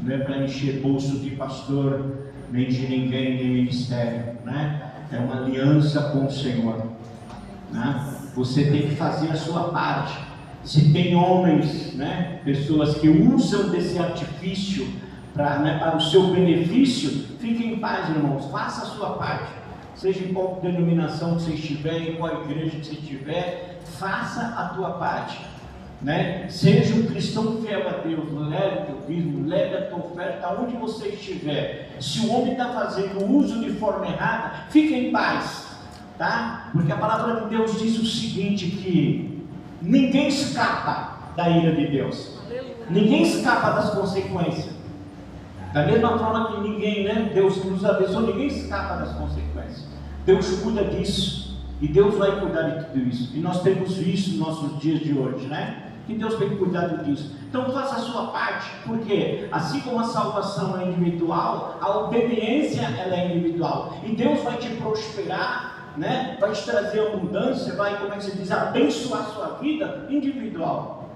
não é para encher bolso de pastor, nem de ninguém, nem ministério, né? É uma aliança com o Senhor, né? Você tem que fazer a sua parte. Se tem homens, né, pessoas que usam desse artifício para o seu benefício, fiquem em paz, irmãos, faça a sua parte. Seja em qual denominação que você estiver, em qual igreja que você estiver, faça a tua parte, né? Seja um cristão fiel a Deus, leve o teu dízimo, leve a tua oferta aonde você estiver. Se o homem está fazendo uso de forma errada, fique em paz, tá? Porque a palavra de Deus diz o seguinte, que ninguém escapa da ira de Deus, ninguém escapa das consequências. Da mesma forma que ninguém, né? Deus nos abençoou, ninguém escapa das consequências. Deus cuida disso, e Deus vai cuidar de tudo isso. E nós temos visto nos nossos dias de hoje, né? Que Deus tem cuidado disso. Então faça a sua parte, porque assim como a salvação é individual, a obediência ela é individual. E Deus vai te prosperar, né? Vai te trazer abundância, vai, como é que se diz, abençoar a sua vida individual.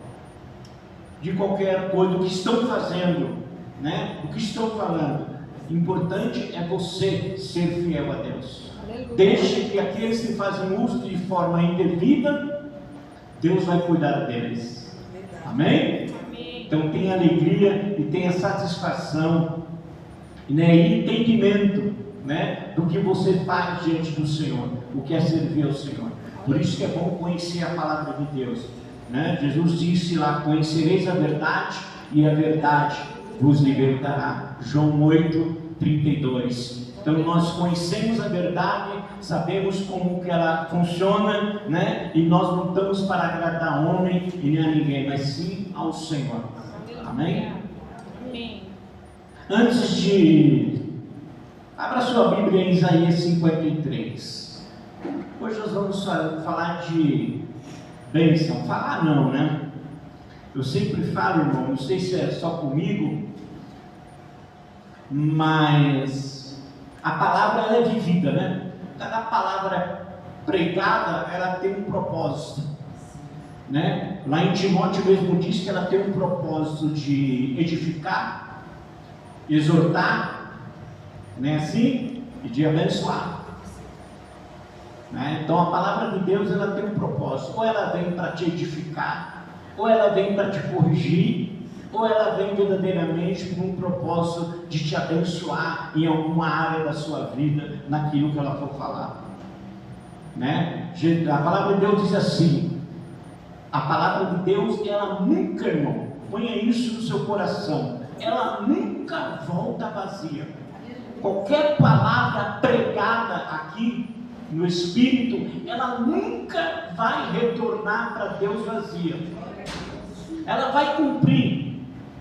De qualquer coisa, do que estão fazendo, né? O que estão falando. Importante é você ser fiel a Deus. Aleluia. Deixe que aqueles que fazem uso de forma indevida, Deus vai cuidar deles. Amém? Amém. Então tenha alegria e tenha satisfação, né? E entendimento, né? Do que você faz diante do Senhor, o que é servir ao Senhor. Por isso que é bom conhecer a palavra de Deus, né? Jesus disse lá: conhecereis a verdade e a verdade vos libertará. João 8:32. Então nós conhecemos a verdade, sabemos como que ela funciona, né? E nós não estamos para agradar a homem e nem a ninguém, mas sim ao Senhor. Amém? Amém. Antes de... abra sua Bíblia em Isaías 53. Hoje nós vamos falar de bênção. Falar não, né? Eu sempre falo, irmão, não sei se é só comigo, mas a palavra ela é vivida, né? Cada palavra pregada, ela tem um propósito, né? Lá em Timóteo mesmo diz que ela tem um propósito de edificar, exortar, né? Assim, e de abençoar, né? Então a palavra de Deus ela tem um propósito, ou ela vem para te edificar, ou ela vem para te corrigir, ou ela vem verdadeiramente com um propósito de te abençoar em alguma área da sua vida, naquilo que ela for falar, né? A palavra de Deus diz assim, a palavra de Deus, ela nunca, irmão, ponha isso no seu coração, ela nunca volta vazia. Qualquer palavra pregada aqui no Espírito, ela nunca vai retornar para Deus vazia, ela vai cumprir.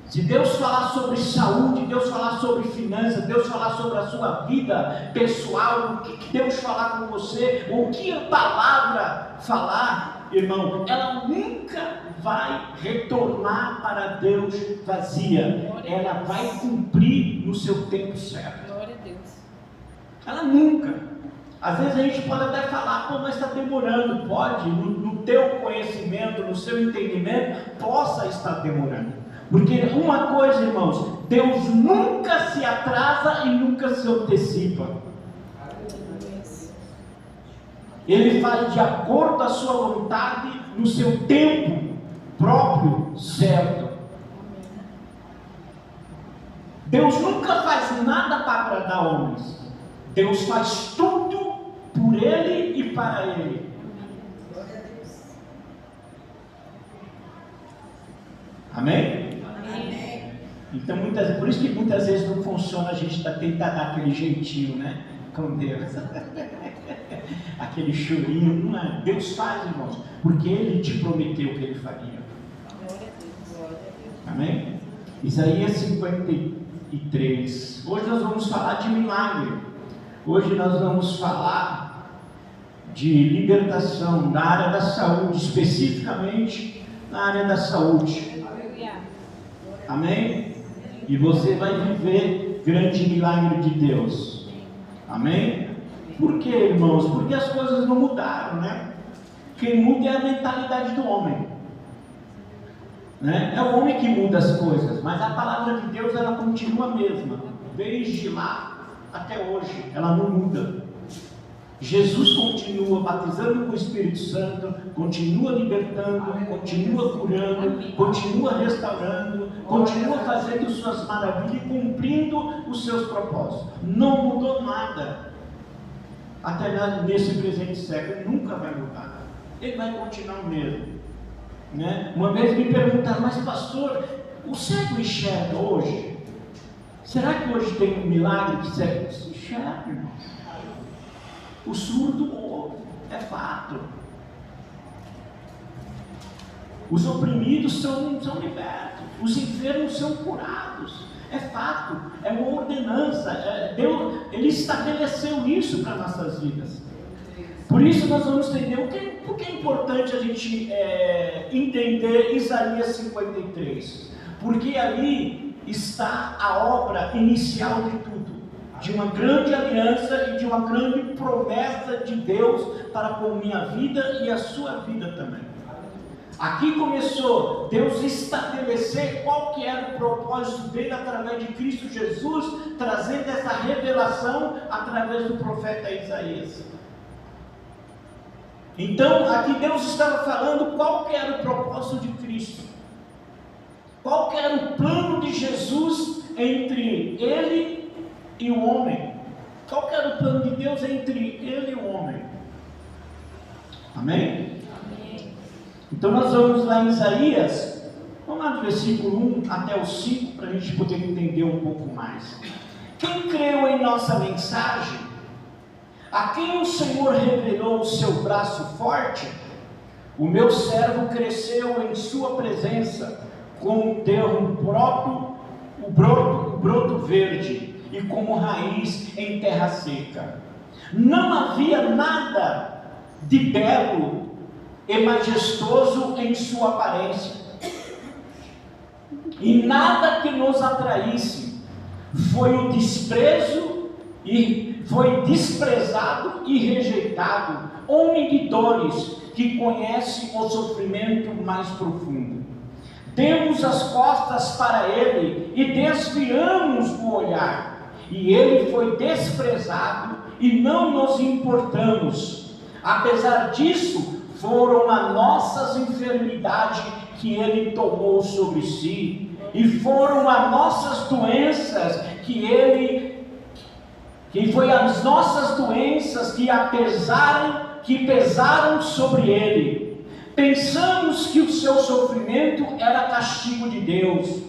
Se Deus falar sobre saúde, Deus falar sobre finanças, Deus falar sobre a sua vida pessoal, o que Deus falar com você, o que a palavra falar, irmão, ela nunca vai retornar para Deus vazia. Ela vai cumprir no seu tempo certo. Glória a Deus. Ela nunca. Às vezes a gente pode até falar, pô, mas está demorando. Pode, no teu conhecimento, no seu entendimento, possa estar demorando. Porque uma coisa, irmãos, Deus nunca se atrasa e nunca se antecipa. Ele faz de acordo com a sua vontade, no seu tempo próprio certo. Deus nunca faz nada para agradar homens. Deus faz tudo por Ele e para Ele. Amém? Então, por isso que muitas vezes não funciona, a gente tentar dar aquele jeitinho, né? Com Deus. Aquele chorinho, não é? Deus faz, irmãos, porque Ele te prometeu que Ele faria. Amém? Isaías 53. Hoje nós vamos falar de milagre. Hoje nós vamos falar de libertação na área da saúde, especificamente na área da saúde. Amém? E você vai viver grande milagre de Deus. Amém? Por quê, irmãos? Porque as coisas não mudaram, né? Quem muda é a mentalidade do homem. né? É o homem que muda as coisas, mas a palavra de Deus ela continua a mesma, desde lá até hoje, ela não muda. Jesus continua batizando com o Espírito Santo, continua libertando, continua curando, continua restaurando, continua fazendo suas maravilhas e cumprindo os seus propósitos. Não mudou nada. Até nesse presente século nunca vai mudar. Ele vai continuar o mesmo, né? Uma vez me perguntaram, mas pastor, o cego enxerga hoje? Será que hoje tem um milagre que cego se enxerga, irmão? O surdo ouve, é fato. Os oprimidos são libertos, os enfermos são curados, é fato, é uma ordenança. Deus, Ele estabeleceu isso para nossas vidas. Por isso nós vamos entender por que é importante a gente entender Isaías 53, porque ali está a obra inicial de tudo, de uma grande aliança e de uma grande promessa de Deus para com minha vida e a sua vida também. Aqui começou Deus estabelecer qual que era o propósito dele através de Cristo Jesus, trazendo essa revelação através do profeta Isaías. Então aqui Deus estava falando qual que era o propósito de Cristo, qual que era o plano de Jesus entre ele e o homem. Qual que era o plano de Deus entre ele e o homem? Amém? Amém. Então nós vamos lá em Isaías, vamos lá do versículo 1 até o 5, para a gente poder entender um pouco mais. Quem creu em nossa mensagem, a quem o Senhor revelou o seu braço forte, o meu servo cresceu em sua presença, como o broto verde, e como raiz em terra seca. Não havia nada de belo e majestoso em sua aparência, e nada que nos atraísse. Foi o desprezo e foi desprezado e rejeitado, homem de dores, que conhece o sofrimento mais profundo. Demos as costas para ele e desviamos o olhar, e ele foi desprezado e não nos importamos. Apesar disso, foram as nossas enfermidades que ele tomou sobre si, e foram as nossas doenças que foi as nossas doenças que pesaram sobre ele. Pensamos que o seu sofrimento era castigo de Deus,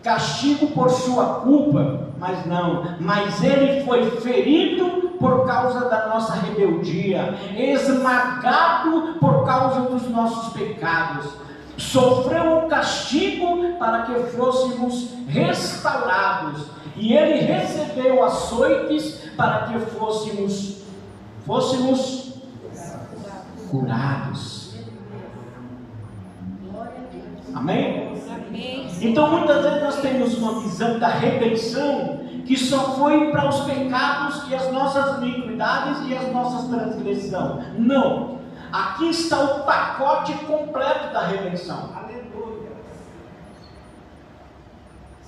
castigo por sua culpa, mas não. Mas ele foi ferido por causa da nossa rebeldia, esmagado por causa dos nossos pecados. Sofreu um castigo para que fôssemos restaurados, e ele recebeu açoites para que fôssemos curados. Amém? Então muitas vezes nós temos uma visão da redenção que só foi para os pecados e as nossas iniquidades e as nossas transgressões. Não, aqui está o pacote completo da redenção. Aleluia.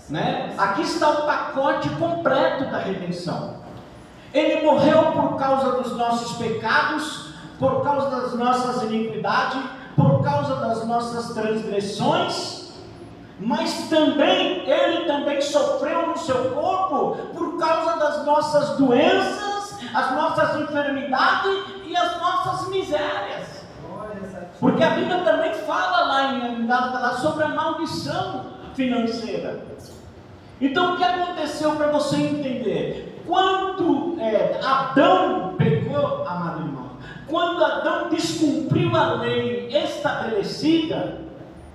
Né? Aqui está o pacote completo da redenção. Ele morreu por causa dos nossos pecados, por causa das nossas iniquidades, por causa das nossas transgressões, mas ele também sofreu no seu corpo por causa das nossas doenças, as nossas enfermidades e as nossas misérias. Porque a Bíblia também fala lá em Gálatas sobre a maldição financeira. Então o que aconteceu para você entender? Quando Adão pecou, amado irmão, quando Adão descumpriu a lei estabelecida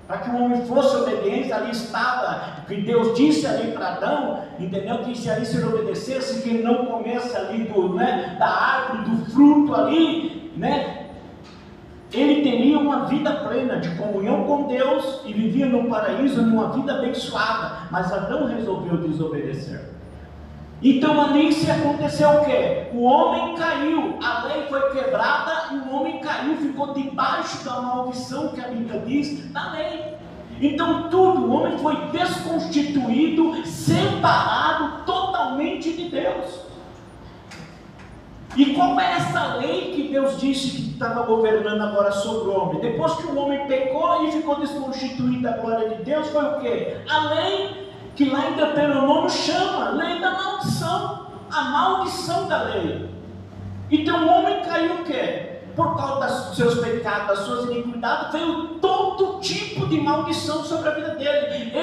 para que o homem fosse obediente, ali estava, que Deus disse ali para Adão, entendeu? Que se ali se ele obedecesse, que ele não comesse ali da árvore, do fruto ali, né? Ele teria uma vida plena de comunhão com Deus e vivia no paraíso, numa vida abençoada, mas Adão resolveu desobedecer. Então ali se aconteceu o quê? O homem caiu, a lei foi quebrada e o homem caiu, ficou debaixo da maldição que a Bíblia diz, da lei. Então tudo, o homem foi desconstituído, separado totalmente de Deus. E qual é essa lei que Deus disse que estava governando agora sobre o homem? Depois que o homem pecou e ficou desconstituído da glória de Deus, foi o quê? A lei que lá em Deuteronômio chama lei da maldição, a maldição da lei. Então o homem caiu o quê? Por causa dos seus pecados, das suas iniquidades, veio todo tipo de maldição sobre a vida dele.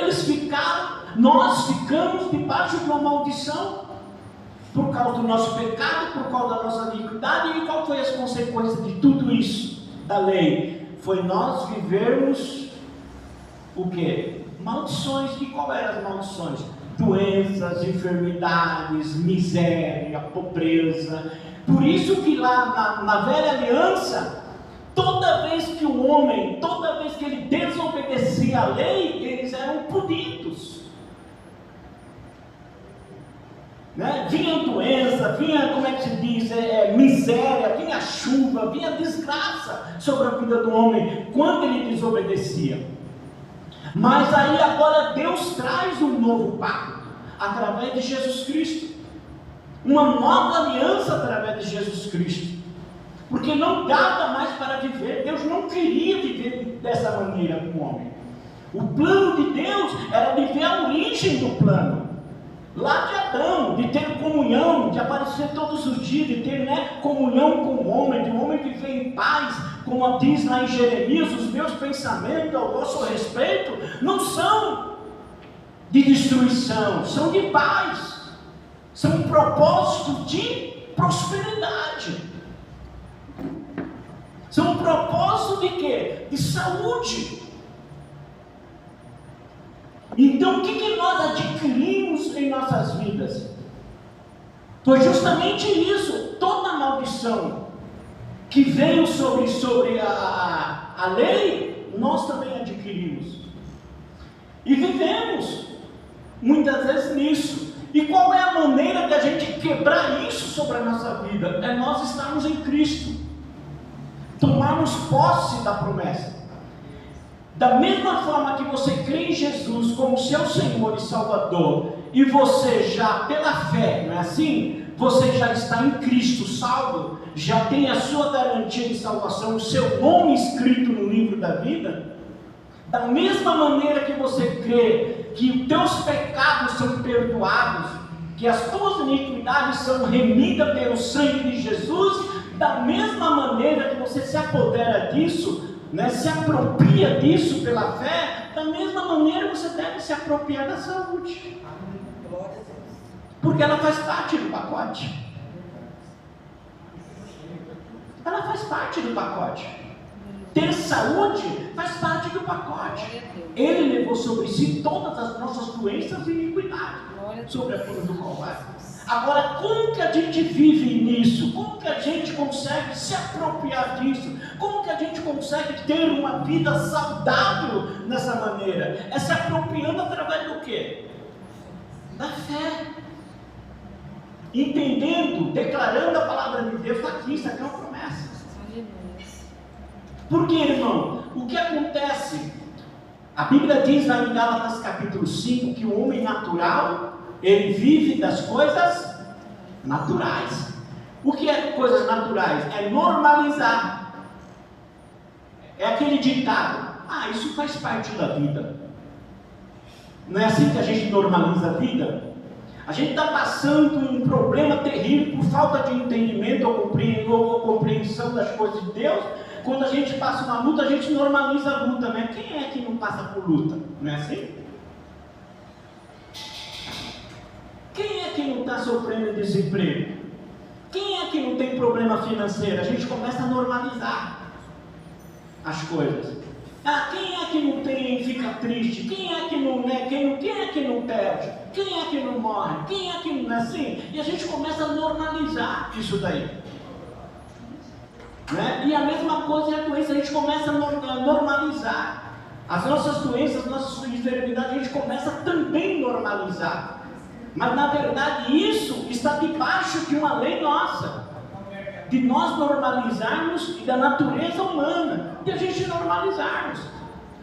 Nós ficamos debaixo de uma maldição por causa do nosso pecado, por causa da nossa iniquidade. E qual foi as consequências de tudo isso, da lei? Foi nós vivermos o quê? Maldições. E qual eram as maldições? Doenças, enfermidades, miséria, pobreza. Por isso que lá na velha aliança, toda vez que ele desobedecia a lei, eles eram punidos. Né? Vinha doença, vinha, como é que se diz, miséria, vinha chuva, vinha desgraça sobre a vida do homem, quando ele desobedecia. Mas aí agora Deus traz um novo pacto, através de Jesus Cristo. Uma nova aliança através de Jesus Cristo. Porque não dava mais para viver. Deus não queria viver dessa maneira com o homem. O plano de Deus era viver a origem do plano. Lá de Adão, de ter comunhão, de aparecer todos os dias, de ter comunhão com o homem, de o homem viver em paz, como diz lá em Jeremias, os meus pensamentos ao vosso respeito não são de destruição, são de paz. São um propósito de prosperidade. São um propósito de quê? De saúde. Então o que nós adquirimos em nossas vidas? Foi justamente isso. Toda maldição que veio sobre a lei, nós também adquirimos. E vivemos muitas vezes nisso. E qual é a maneira de a gente quebrar isso sobre a nossa vida? É nós estarmos em Cristo, tomarmos posse da promessa. Da mesma forma que você crê em Jesus como seu Senhor e Salvador, e você já, pela fé, não é assim? Você já está em Cristo salvo, já tem a sua garantia de salvação, o seu nome escrito no livro da vida. Da mesma maneira que você crê que os teus pecados são perdoados, que as tuas iniquidades são remidas pelo sangue de Jesus, da mesma maneira que você se apodera disso, se apropria disso pela fé, da mesma maneira você deve se apropriar da saúde. Porque ela faz parte do pacote. Ela faz parte do pacote. Ter saúde faz parte do pacote. Ele levou sobre si todas as nossas doenças e iniquidades sobre a cruz do Calvário. Agora, como que a gente vive nisso? Como que a gente consegue se apropriar disso? Como que a gente consegue ter uma vida saudável nessa maneira? É se apropriando através do quê? Da fé. Entendendo, declarando a palavra de Deus, está aqui, isso aqui é uma promessa. Porque, irmão, o que acontece? A Bíblia diz lá em Gálatas capítulo 5 que o homem natural, ele vive das coisas naturais. O que é coisas naturais? É normalizar. É aquele ditado: isso faz parte da vida. Não é assim que a gente normaliza a vida? A gente está passando um problema terrível por falta de entendimento ou compreensão das coisas de Deus. Quando a gente passa uma luta, a gente normaliza a luta, né? Quem é que não passa por luta? Não é assim? Quem é que não está sofrendo desemprego? Quem é que não tem problema financeiro? A gente começa a normalizar as coisas. Quem é que não tem, fica triste? Quem é que não, quem é que não perde? Quem é que não morre? Quem é que não é assim? E a gente começa a normalizar isso daí. E a mesma coisa é a doença, a gente começa a normalizar. As nossas doenças, nossas enfermidades, a gente começa também a normalizar. Mas na verdade isso está debaixo de uma lei nossa, de nós normalizarmos e da natureza humana, de a gente normalizarmos.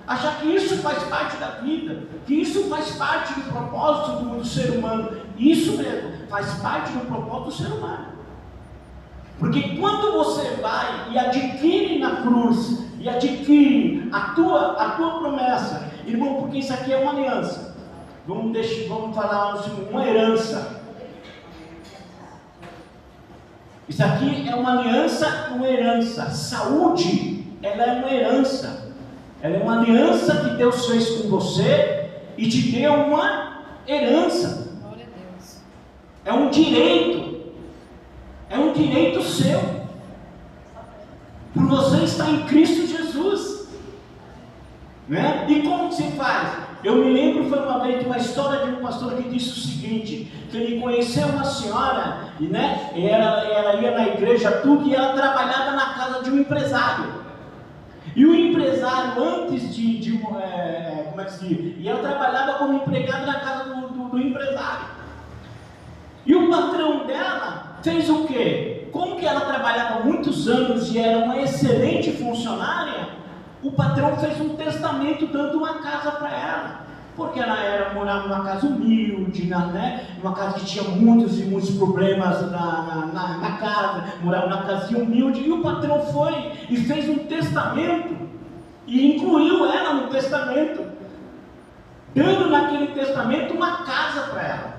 achar que isso faz parte da vida, que isso faz parte do propósito do ser humano. Isso mesmo, faz parte do propósito do ser humano. Porque quando você vai e adquire na cruz, e adquire a tua promessa, irmão, porque isso aqui é uma aliança. Vamos falar assim, uma herança. Isso aqui é uma aliança, uma herança. Saúde, ela é uma herança. Ela é uma aliança que Deus fez com você e te deu uma herança. Glória a Deus. É um direito. É um direito seu. Por você estar em Cristo Jesus. Né? E como se faz? Eu me lembro, foi uma vez, de uma história de um pastor que disse o seguinte, que ele conheceu uma senhora, e né, ela ia na igreja tudo, e ela trabalhava na casa de um empresário. E o empresário, antes como é que se diz? E ela trabalhava como empregada na casa do empresário. E o patrão dela fez o quê? Como que ela trabalhava muitos anos e era uma excelente funcionária, o patrão fez um testamento dando uma casa para ela. Porque ela morava numa casa humilde, né? Uma casa que tinha muitos e muitos problemas na casa, morava numa casinha humilde, e o patrão foi e fez um testamento, e incluiu ela no testamento, dando naquele testamento uma casa para ela.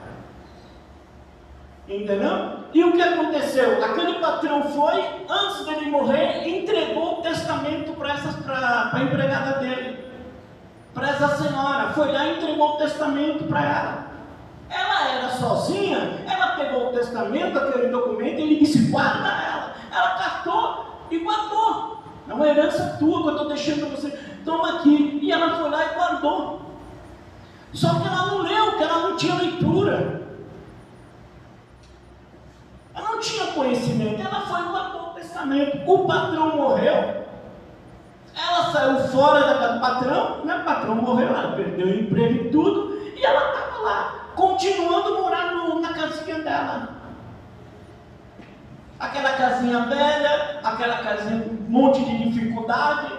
Entendeu? E o que aconteceu? Aquele patrão foi, antes dele morrer, entregou o testamento para a empregada dele. Para essa senhora, foi lá e entregou o testamento para ela. Ela era sozinha, ela pegou o testamento, aquele documento, e ele disse, guarda ela. Ela catou e guardou. É uma herança tua que eu estou deixando para você, toma aqui. E ela foi lá e guardou. Só que ela não leu, porque ela não tinha leitura. Ela não tinha conhecimento, ela foi e guardou o testamento. O patrão morreu. Ela saiu fora da casa do patrão, né? O patrão morreu, ela perdeu o emprego e tudo, e ela estava lá, continuando morando na casinha dela. Aquela casinha velha, aquela casinha com um monte de dificuldade,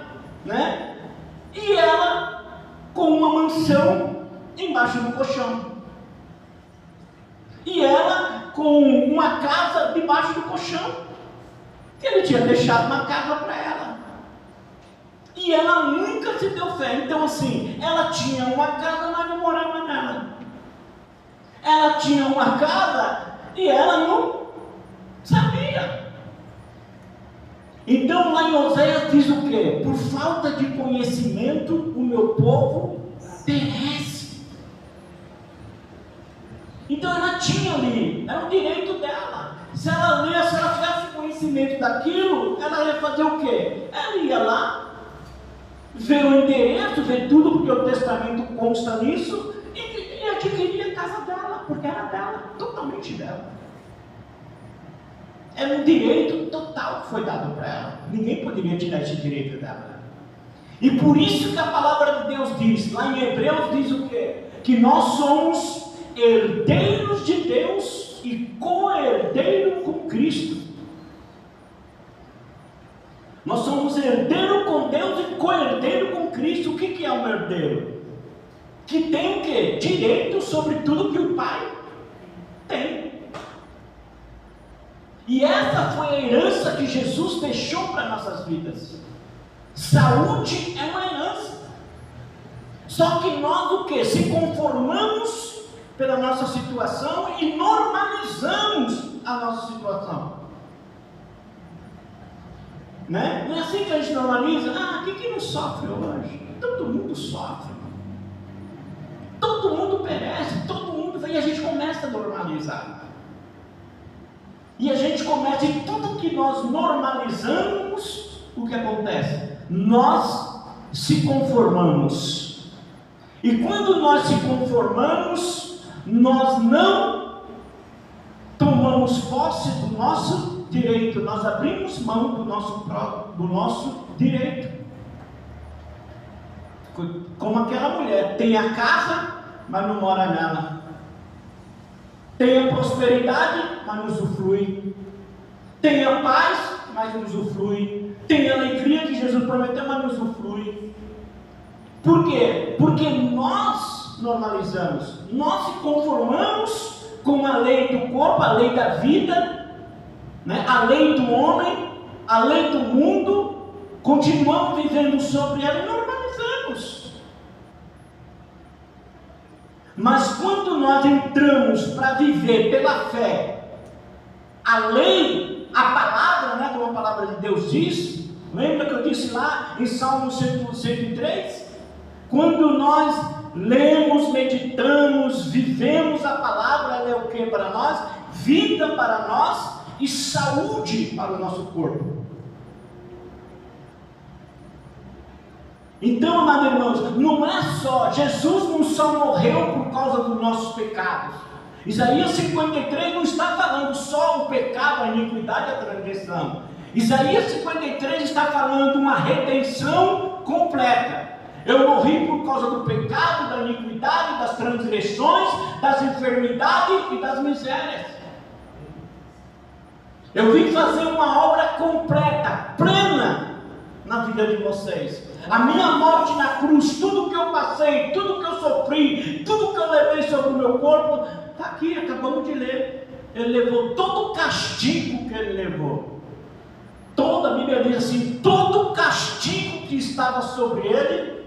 né? E ela com uma mansão embaixo do colchão. E ela com uma casa debaixo do colchão, que ele tinha deixado uma casa para ela. E ela nunca se deu fé. Então assim, ela tinha uma casa, mas não morava nela. Ela tinha uma casa e ela não sabia. Então lá em Oséias diz o quê? Por falta de conhecimento, o meu povo perece. Então ela tinha ali, era um direito dela. Se ela lesse, se ela tivesse conhecimento daquilo, ela ia fazer o quê? Ela ia lá, ver o endereço, ver tudo, porque o testamento consta nisso, e adquirir a casa dela, porque era dela, totalmente dela. Era um direito total que foi dado para ela. Ninguém poderia tirar esse direito dela. E por isso que a palavra de Deus diz, lá em Hebreus diz o quê? Que nós somos herdeiros de Deus e co-herdeiro com Cristo. Nós somos herdeiro com Deus e co-herdeiro com Cristo. O que é um herdeiro? Que tem o quê? Direito sobre tudo que o Pai tem. E essa foi a herança que Jesus deixou para nossas vidas. Saúde é uma herança. Só que nós o quê? Se conformamos pela nossa situação e normalizamos a nossa situação. Né? Não é assim que a gente normaliza. Quem não sofre hoje? Todo mundo sofre. Todo mundo perece, todo mundo vem, e a gente começa a normalizar. E a gente começa, em tudo que nós normalizamos, o que acontece? Nós se conformamos. E quando nós se conformamos, nós não tomamos posse do nosso direito, nós abrimos mão do nosso direito. Como aquela mulher, tem a casa, mas não mora nela. Tem a prosperidade, mas não usufrui. Tem a paz, mas não usufrui. Tem a alegria que Jesus prometeu, mas não usufrui. Por quê? Porque nós normalizamos, nós se conformamos com a lei do corpo, a lei da vida, né? A lei do homem, a lei do mundo, continuamos vivendo sobre ela e normalizamos. Mas quando nós entramos para viver pela fé a lei, a palavra, né, como a palavra de Deus diz, lembra que eu disse lá em Salmo 103? Quando nós lemos, meditamos, vivemos a palavra, ela é o que para nós? Vida para nós e saúde para o nosso corpo. Então, amados irmãos, não é só, Jesus não só morreu por causa dos nossos pecados. Isaías 53 não está falando só o pecado, a iniquidade e a transgressão. Isaías 53 está falando uma redenção completa. Eu morri por causa do pecado, da iniquidade, das transgressões, das enfermidades e das misérias. Eu vim fazer uma obra completa, plena na vida de vocês. A minha morte na cruz, tudo que eu passei, tudo que eu sofri, tudo que eu levei sobre o meu corpo, está aqui, acabamos de ler. Ele levou todo o castigo que ele levou. Toda a Bíblia diz assim, todo o castigo que estava sobre ele,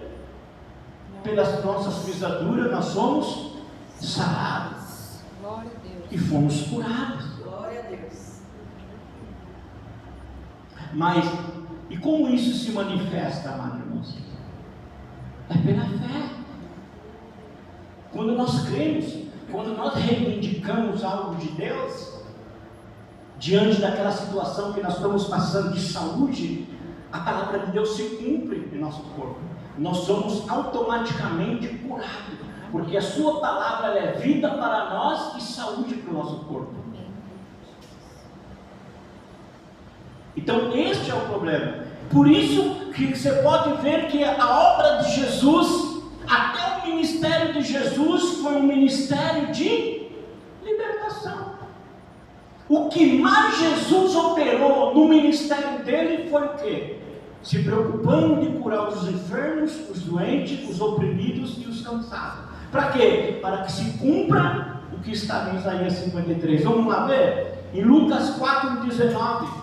pelas nossas pisaduras, nós somos sarados. Glória a Deus. E fomos curados. Glória a Deus. Mas, e como isso se manifesta, amados irmãos? É pela fé. Quando nós cremos, quando nós reivindicamos algo de Deus, diante daquela situação que nós estamos passando de saúde, a palavra de Deus se cumpre em nosso corpo. Nós somos automaticamente curados, porque a sua palavra ela é vida para nós e saúde para o nosso corpo. Então este é o problema. Por isso que você pode ver que a obra de Jesus, até o ministério de Jesus, foi um ministério de libertação. O que mais Jesus operou no ministério dele foi o quê? Se preocupando de curar os enfermos, os doentes, os oprimidos e os cansados. Para quê? Para que se cumpra o que está em Isaías 53. Vamos lá ver? Em Lucas 4,19.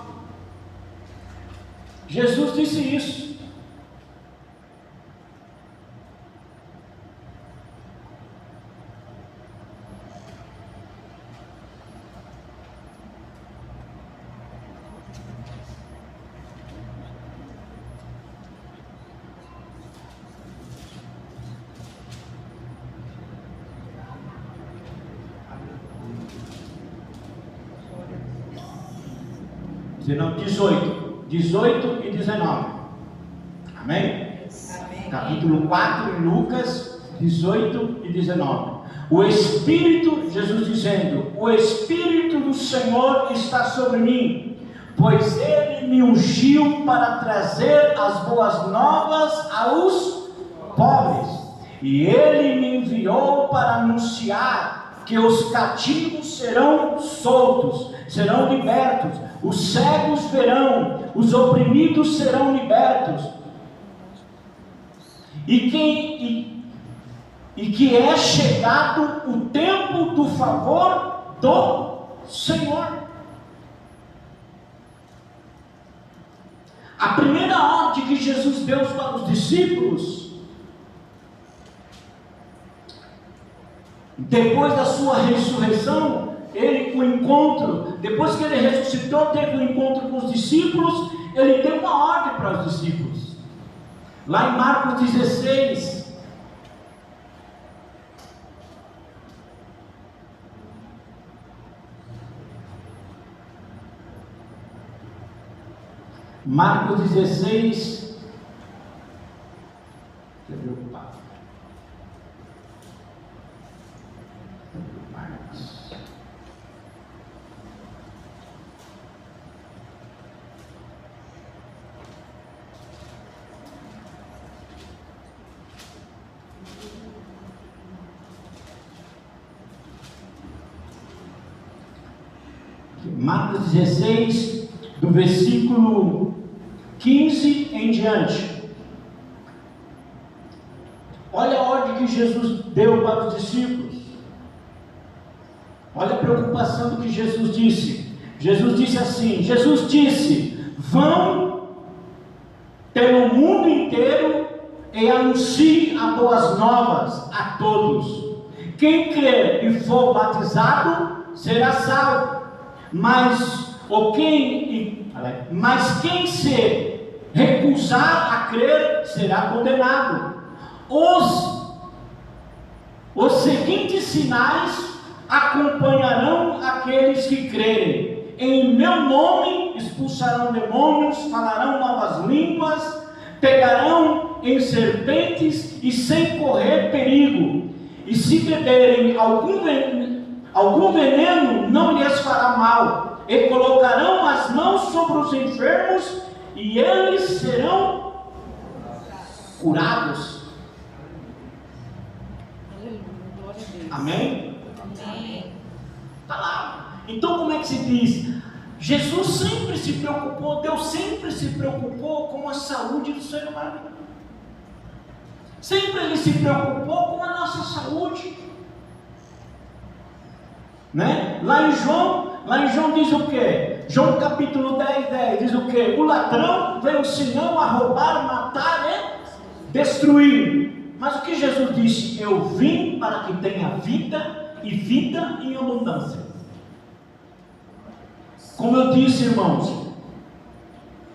Jesus disse isso. Não, 18 e 19. Amém? Amém? Capítulo 4 em Lucas 18 e 19. O Espírito, Jesus dizendo: o Espírito do Senhor está sobre mim, pois Ele me ungiu para trazer as boas novas aos pobres, e Ele me enviou para anunciar que os cativos serão soltos, serão libertos, os cegos verão, os oprimidos serão libertos, e que é chegado o tempo do favor do Senhor. A primeira ordem que Jesus deu para os discípulos, depois da sua ressurreição, ele com o encontro, depois que ele ressuscitou, teve um encontro com os discípulos, ele deu uma ordem para os discípulos. Lá em Marcos 16, Marcos 16, deixa eu ver o papo. Marcos 16, do versículo 15 em diante. Jesus deu para os discípulos. Olha a preocupação do que Jesus disse. Jesus disse assim, vão pelo mundo inteiro e anuncie as boas novas a todos. Quem crer e for batizado será salvo, mas quem se recusar a crer será condenado. Os seguintes sinais acompanharão aqueles que crerem. Em meu nome expulsarão demônios, falarão novas línguas, pegarão em serpentes e sem correr perigo. E se beberem algum veneno não lhes fará mal. E colocarão as mãos sobre os enfermos e eles serão curados. Amém? Amém. Está lá. Então como é que se diz? Jesus sempre se preocupou, Deus sempre se preocupou com a saúde do ser humano. Sempre Ele se preocupou com a nossa saúde. Né? Lá em João diz o quê? João capítulo 10 diz o quê? O ladrão veio senão a roubar, matar e destruir. Mas o que Jesus disse? Eu vim para que tenha vida e vida em abundância. Como eu disse, irmãos,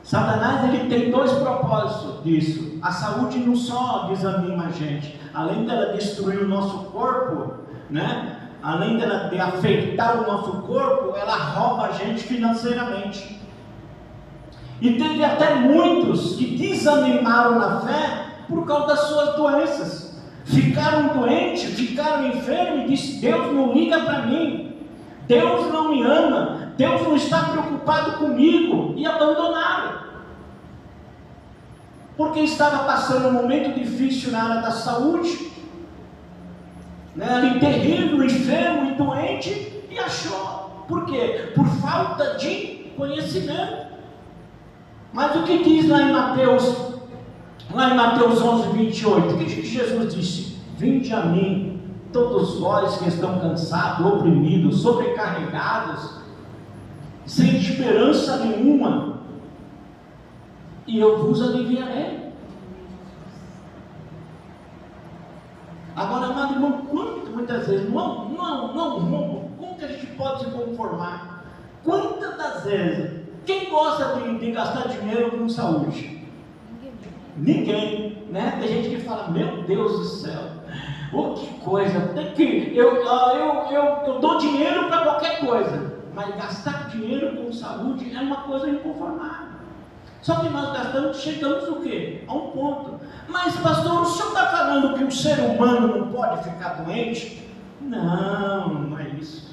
Satanás ele tem dois propósitos disso. A saúde não só desanima a gente, além dela destruir o nosso corpo, né? Além dela de afetar o nosso corpo, ela rouba a gente financeiramente. E teve até muitos que desanimaram na fé por causa das suas doenças. Ficaram doentes, ficaram enfermos e disseram: Deus não liga para mim, Deus não me ama, Deus não está preocupado comigo, e abandonaram. Porque estava passando um momento difícil na área da saúde, né? Ali terrível, enfermo e doente, e achou. Por quê? Por falta de conhecimento. Mas o que diz lá em Mateus 11:28, o que Jesus disse? Vinde a mim, todos vós que estão cansados, oprimidos, sobrecarregados, sem esperança nenhuma, e eu vos aliviarei. Agora, amado irmão, muitas vezes, como que a gente pode se conformar? Quantas das vezes, quem gosta de gastar dinheiro com saúde? Ninguém, né? Tem gente que fala: meu Deus do céu, que coisa, eu dou dinheiro para qualquer coisa, mas gastar dinheiro com saúde é uma coisa inconformável. Só que nós chegamos o quê? A um ponto. Mas pastor, o senhor está falando que o ser humano não pode ficar doente? Não é isso.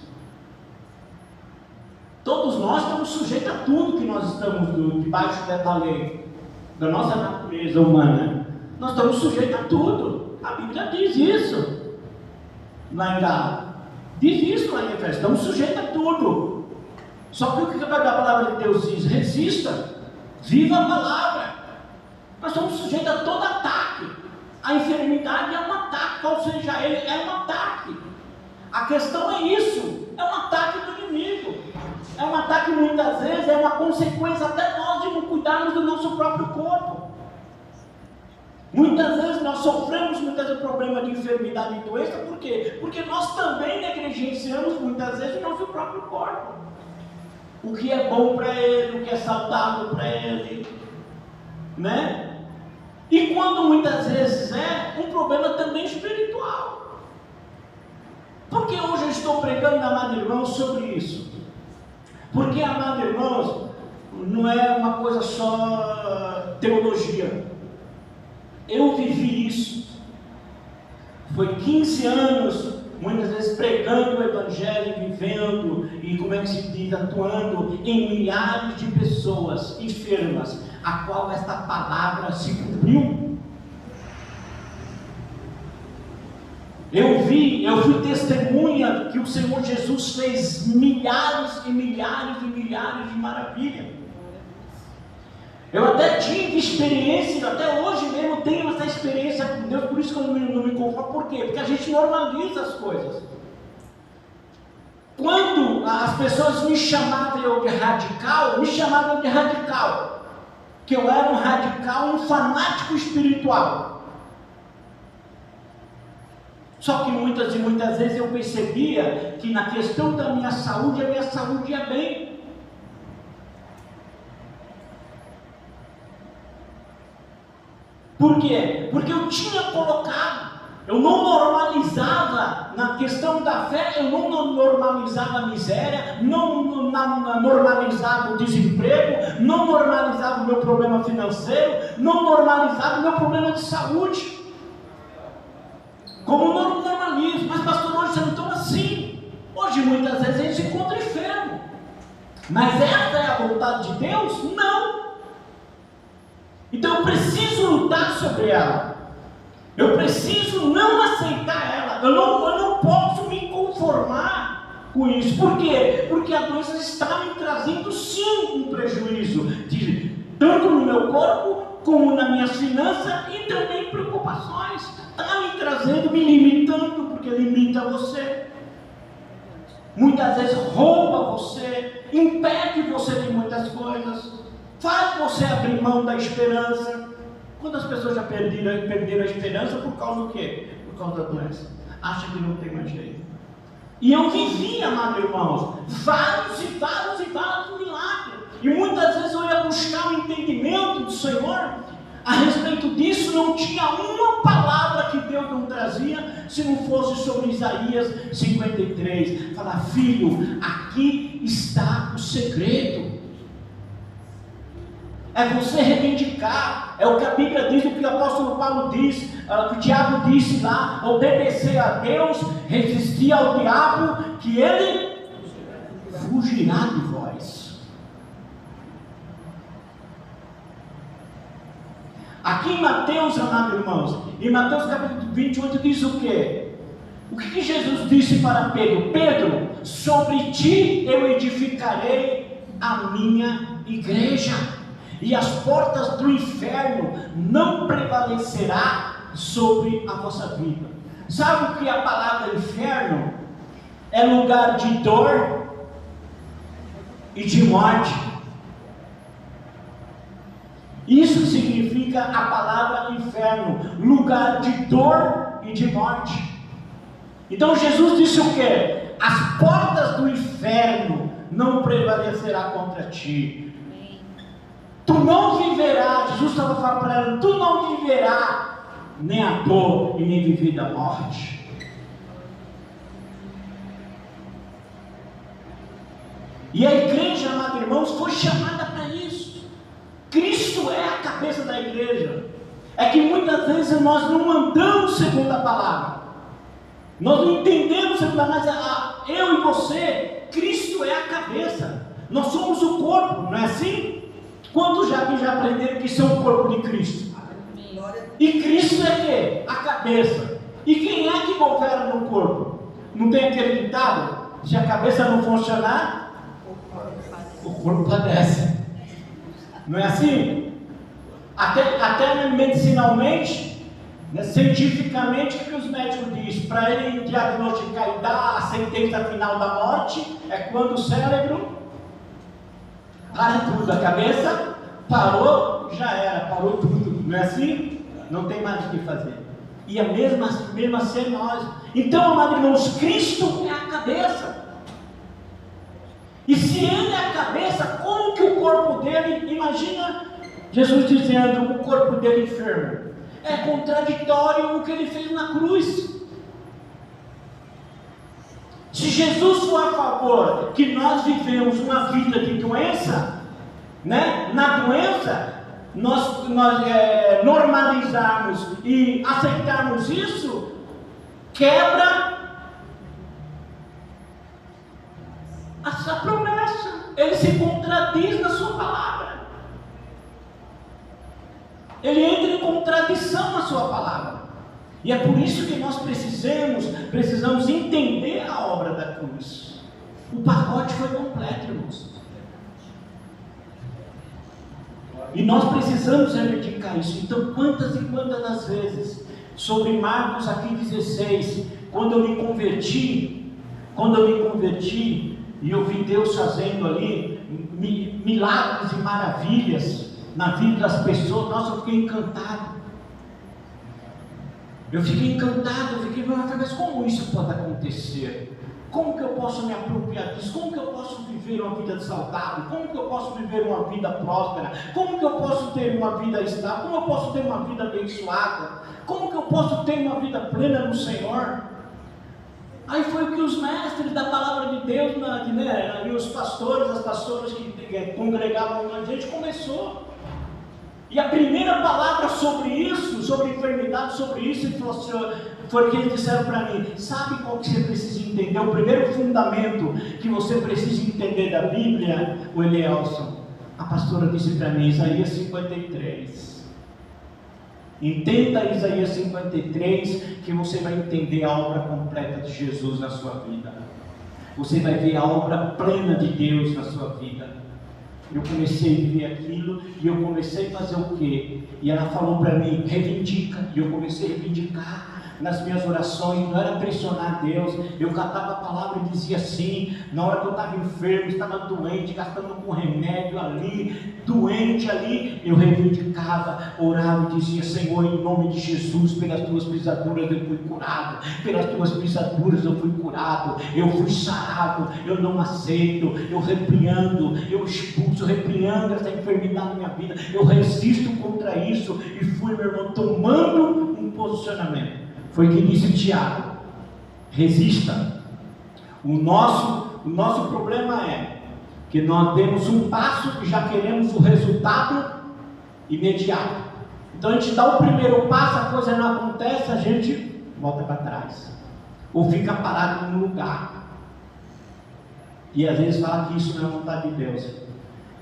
Todos nós estamos sujeitos a tudo que nós estamos debaixo da lei, da nossa natureza humana. Nós estamos sujeitos a tudo. A Bíblia diz isso. Lá em Gálatas. Diz isso lá em Efésios. Estamos sujeitos a tudo. Só que o que a palavra de Deus diz? Resista. Viva a palavra. Nós somos sujeitos a todo ataque. A enfermidade é um ataque, ou seja, ele é um ataque. A questão é isso, é um ataque do inimigo. É um ataque, muitas vezes, é uma consequência até nós de não cuidarmos do nosso próprio corpo. Muitas vezes nós sofremos problema de enfermidade e doença, por quê? Porque nós também negligenciamos muitas vezes o nosso próprio corpo. O que é bom para ele, o que é saudável para ele, né? E quando muitas vezes é um problema também espiritual. Porque hoje eu estou pregando, amados irmãos, sobre isso. Porque, amados irmãos, não é uma coisa só teologia. Eu vivi isso. Foi 15 anos, muitas vezes pregando o Evangelho, vivendo e, como é que se diz, atuando em milhares de pessoas enfermas, a qual esta palavra se cumpriu. Eu fui testemunha que o Senhor Jesus fez milhares e milhares e milhares de maravilhas. Eu até tive experiência, até hoje mesmo tenho essa experiência com Deus, por isso que eu não me conformo. Por quê? Porque a gente normaliza as coisas. Quando as pessoas me chamavam de radical, que eu era um radical, um fanático espiritual. Só que muitas e muitas vezes eu percebia que na questão da minha saúde, a minha saúde ia bem. Por quê? Porque eu tinha colocado, eu não normalizava na questão da fé, eu não normalizava a miséria, não normalizava o desemprego, não normalizava o meu problema financeiro, não normalizava o meu problema de saúde. Como não normalizo? Mas pastor, hoje você não toma assim. Hoje muitas vezes a gente se encontra enfermo. Mas essa é a vontade de Deus? Não. Então eu preciso lutar sobre ela. Eu preciso não aceitar ela. Eu não posso me conformar com isso. Por quê? Porque a doença está me trazendo sim um prejuízo, tanto no meu corpo, como nas minhas finanças e também preocupações. Está me trazendo, me limitando, porque limita você. Muitas vezes rouba você, impede você de muitas coisas, faz você abrir mão da esperança. Quantas pessoas já perderam a esperança por causa do quê? Por causa da doença. Acha que não tem mais jeito. E eu vivi, amados irmãos, vários milagres. E muitas vezes eu ia buscar o entendimento do Senhor a respeito disso. Não tinha uma palavra que Deus não trazia, se não fosse sobre Isaías 53. Falar, filho, aqui está o segredo. É você reivindicar, é o que a Bíblia diz, o que o apóstolo Paulo diz, que o diabo disse lá: obedecer a Deus, resistir ao diabo, que ele fugirá de vós. Aqui em Mateus, amados irmãos, em Mateus capítulo 28 diz o quê? O que Jesus disse para Pedro? Pedro, sobre ti eu edificarei a minha igreja, e as portas do inferno não prevalecerá sobre a vossa vida. Sabe o que a palavra inferno? É lugar de dor e de morte. Isso significa a palavra inferno, lugar de dor e de morte. Então Jesus disse o quê? As portas do inferno não prevalecerá contra ti. Tu não viverás, Jesus estava falando para ela, tu não viverás nem a dor e nem viver da morte. E a igreja, amados irmãos, foi chamada para isso. Cristo é a cabeça da igreja. É que muitas vezes nós não andamos segundo a palavra, nós não entendemos segundo a palavra, mas eu e você, Cristo é a cabeça, nós somos o corpo, não é assim? Quantos já aprenderam que são o corpo de Cristo? E Cristo é quê? A cabeça. E quem é que governa no corpo? Não tem aquele ditado? Se a cabeça não funcionar, o corpo padece. Não é assim? Até medicinalmente, né, cientificamente, o que os médicos dizem? Para ele diagnosticar e dar a sentença final da morte, é quando o cérebro para tudo, a cabeça parou, já era, parou tudo, não é assim? Não tem mais o que fazer. E a mesma ser nós. Então, amados irmãos, Cristo é a cabeça. E se Ele é a cabeça, como que o corpo dele, imagina Jesus dizendo, o corpo dele enfermo. É contraditório o que Ele fez na cruz. Se Jesus for a favor que nós vivemos uma vida de doença, né? Na doença, nós normalizarmos e aceitarmos isso, quebra essa promessa. Ele se contradiz na sua palavra. Ele entra em contradição na sua palavra. E é por isso que nós precisamos entender a obra da cruz. O pacote foi completo, irmãos. E nós precisamos reivindicar isso. Então, quantas e quantas das vezes, sobre Marcos aqui 16, quando eu me converti, e eu vi Deus fazendo ali milagres e maravilhas na vida das pessoas, nossa, eu fiquei encantado. Mas como isso pode acontecer? Como que eu posso me apropriar disso? Como que eu posso viver uma vida saudável? Como que eu posso viver uma vida próspera? Como que eu posso ter uma vida estável? Como eu posso ter uma vida abençoada? Como que eu posso ter uma vida plena no Senhor? Aí foi o que os mestres da palavra de Deus, e os pastores, as pastoras que congregavam com a gente, começou. E a primeira palavra sobre isso, sobre enfermidade, sobre isso, ele falou assim, foi o que eles disseram para mim: sabe qual que você precisa entender? O primeiro fundamento que você precisa entender da Bíblia, o Elielson, a pastora disse para mim, Isaías 53. Entenda Isaías 53, que você vai entender a obra completa de Jesus na sua vida. Você vai ver a obra plena de Deus na sua vida. Eu comecei a viver aquilo, e eu comecei a fazer o quê? E ela falou para mim, reivindica, e eu comecei a reivindicar nas minhas orações, não era pressionar Deus, eu catava a palavra e dizia assim, na hora que eu estava enfermo, estava doente, gastando com remédio ali, doente ali, eu reivindicava, orava e dizia, Senhor, em nome de Jesus, pelas tuas pisaduras eu fui curado, pelas tuas pisaduras eu fui curado, eu fui sarado, eu não aceito, eu repreendo, eu expulso, eu repreendo essa enfermidade na minha vida, eu resisto contra isso, e fui, meu irmão, tomando um posicionamento. Foi o que disse Tiago: resista. O nosso problema é que nós demos um passo e já queremos o resultado imediato. Então a gente dá o primeiro passo, a coisa não acontece, a gente volta para trás, ou fica parado no lugar, e às vezes fala que isso não é vontade de Deus.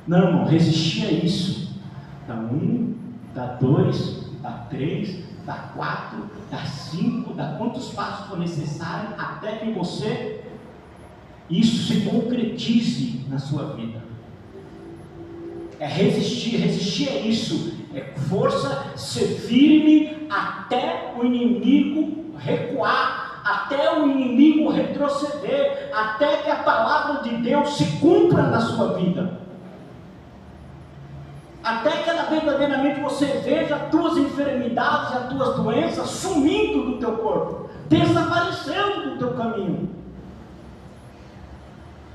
Não, irmão, resistir a isso. Dá 1, dá 2, dá 3, dá 4, dá 5, dá quantos passos for necessário até que isso se concretize na sua vida. É resistir é isso, é força, ser firme até o inimigo recuar, até o inimigo retroceder, até que a palavra de Deus se cumpra na sua vida. Até que ela verdadeiramente você veja as tuas enfermidades, as tuas doenças sumindo do teu corpo, desaparecendo do teu caminho.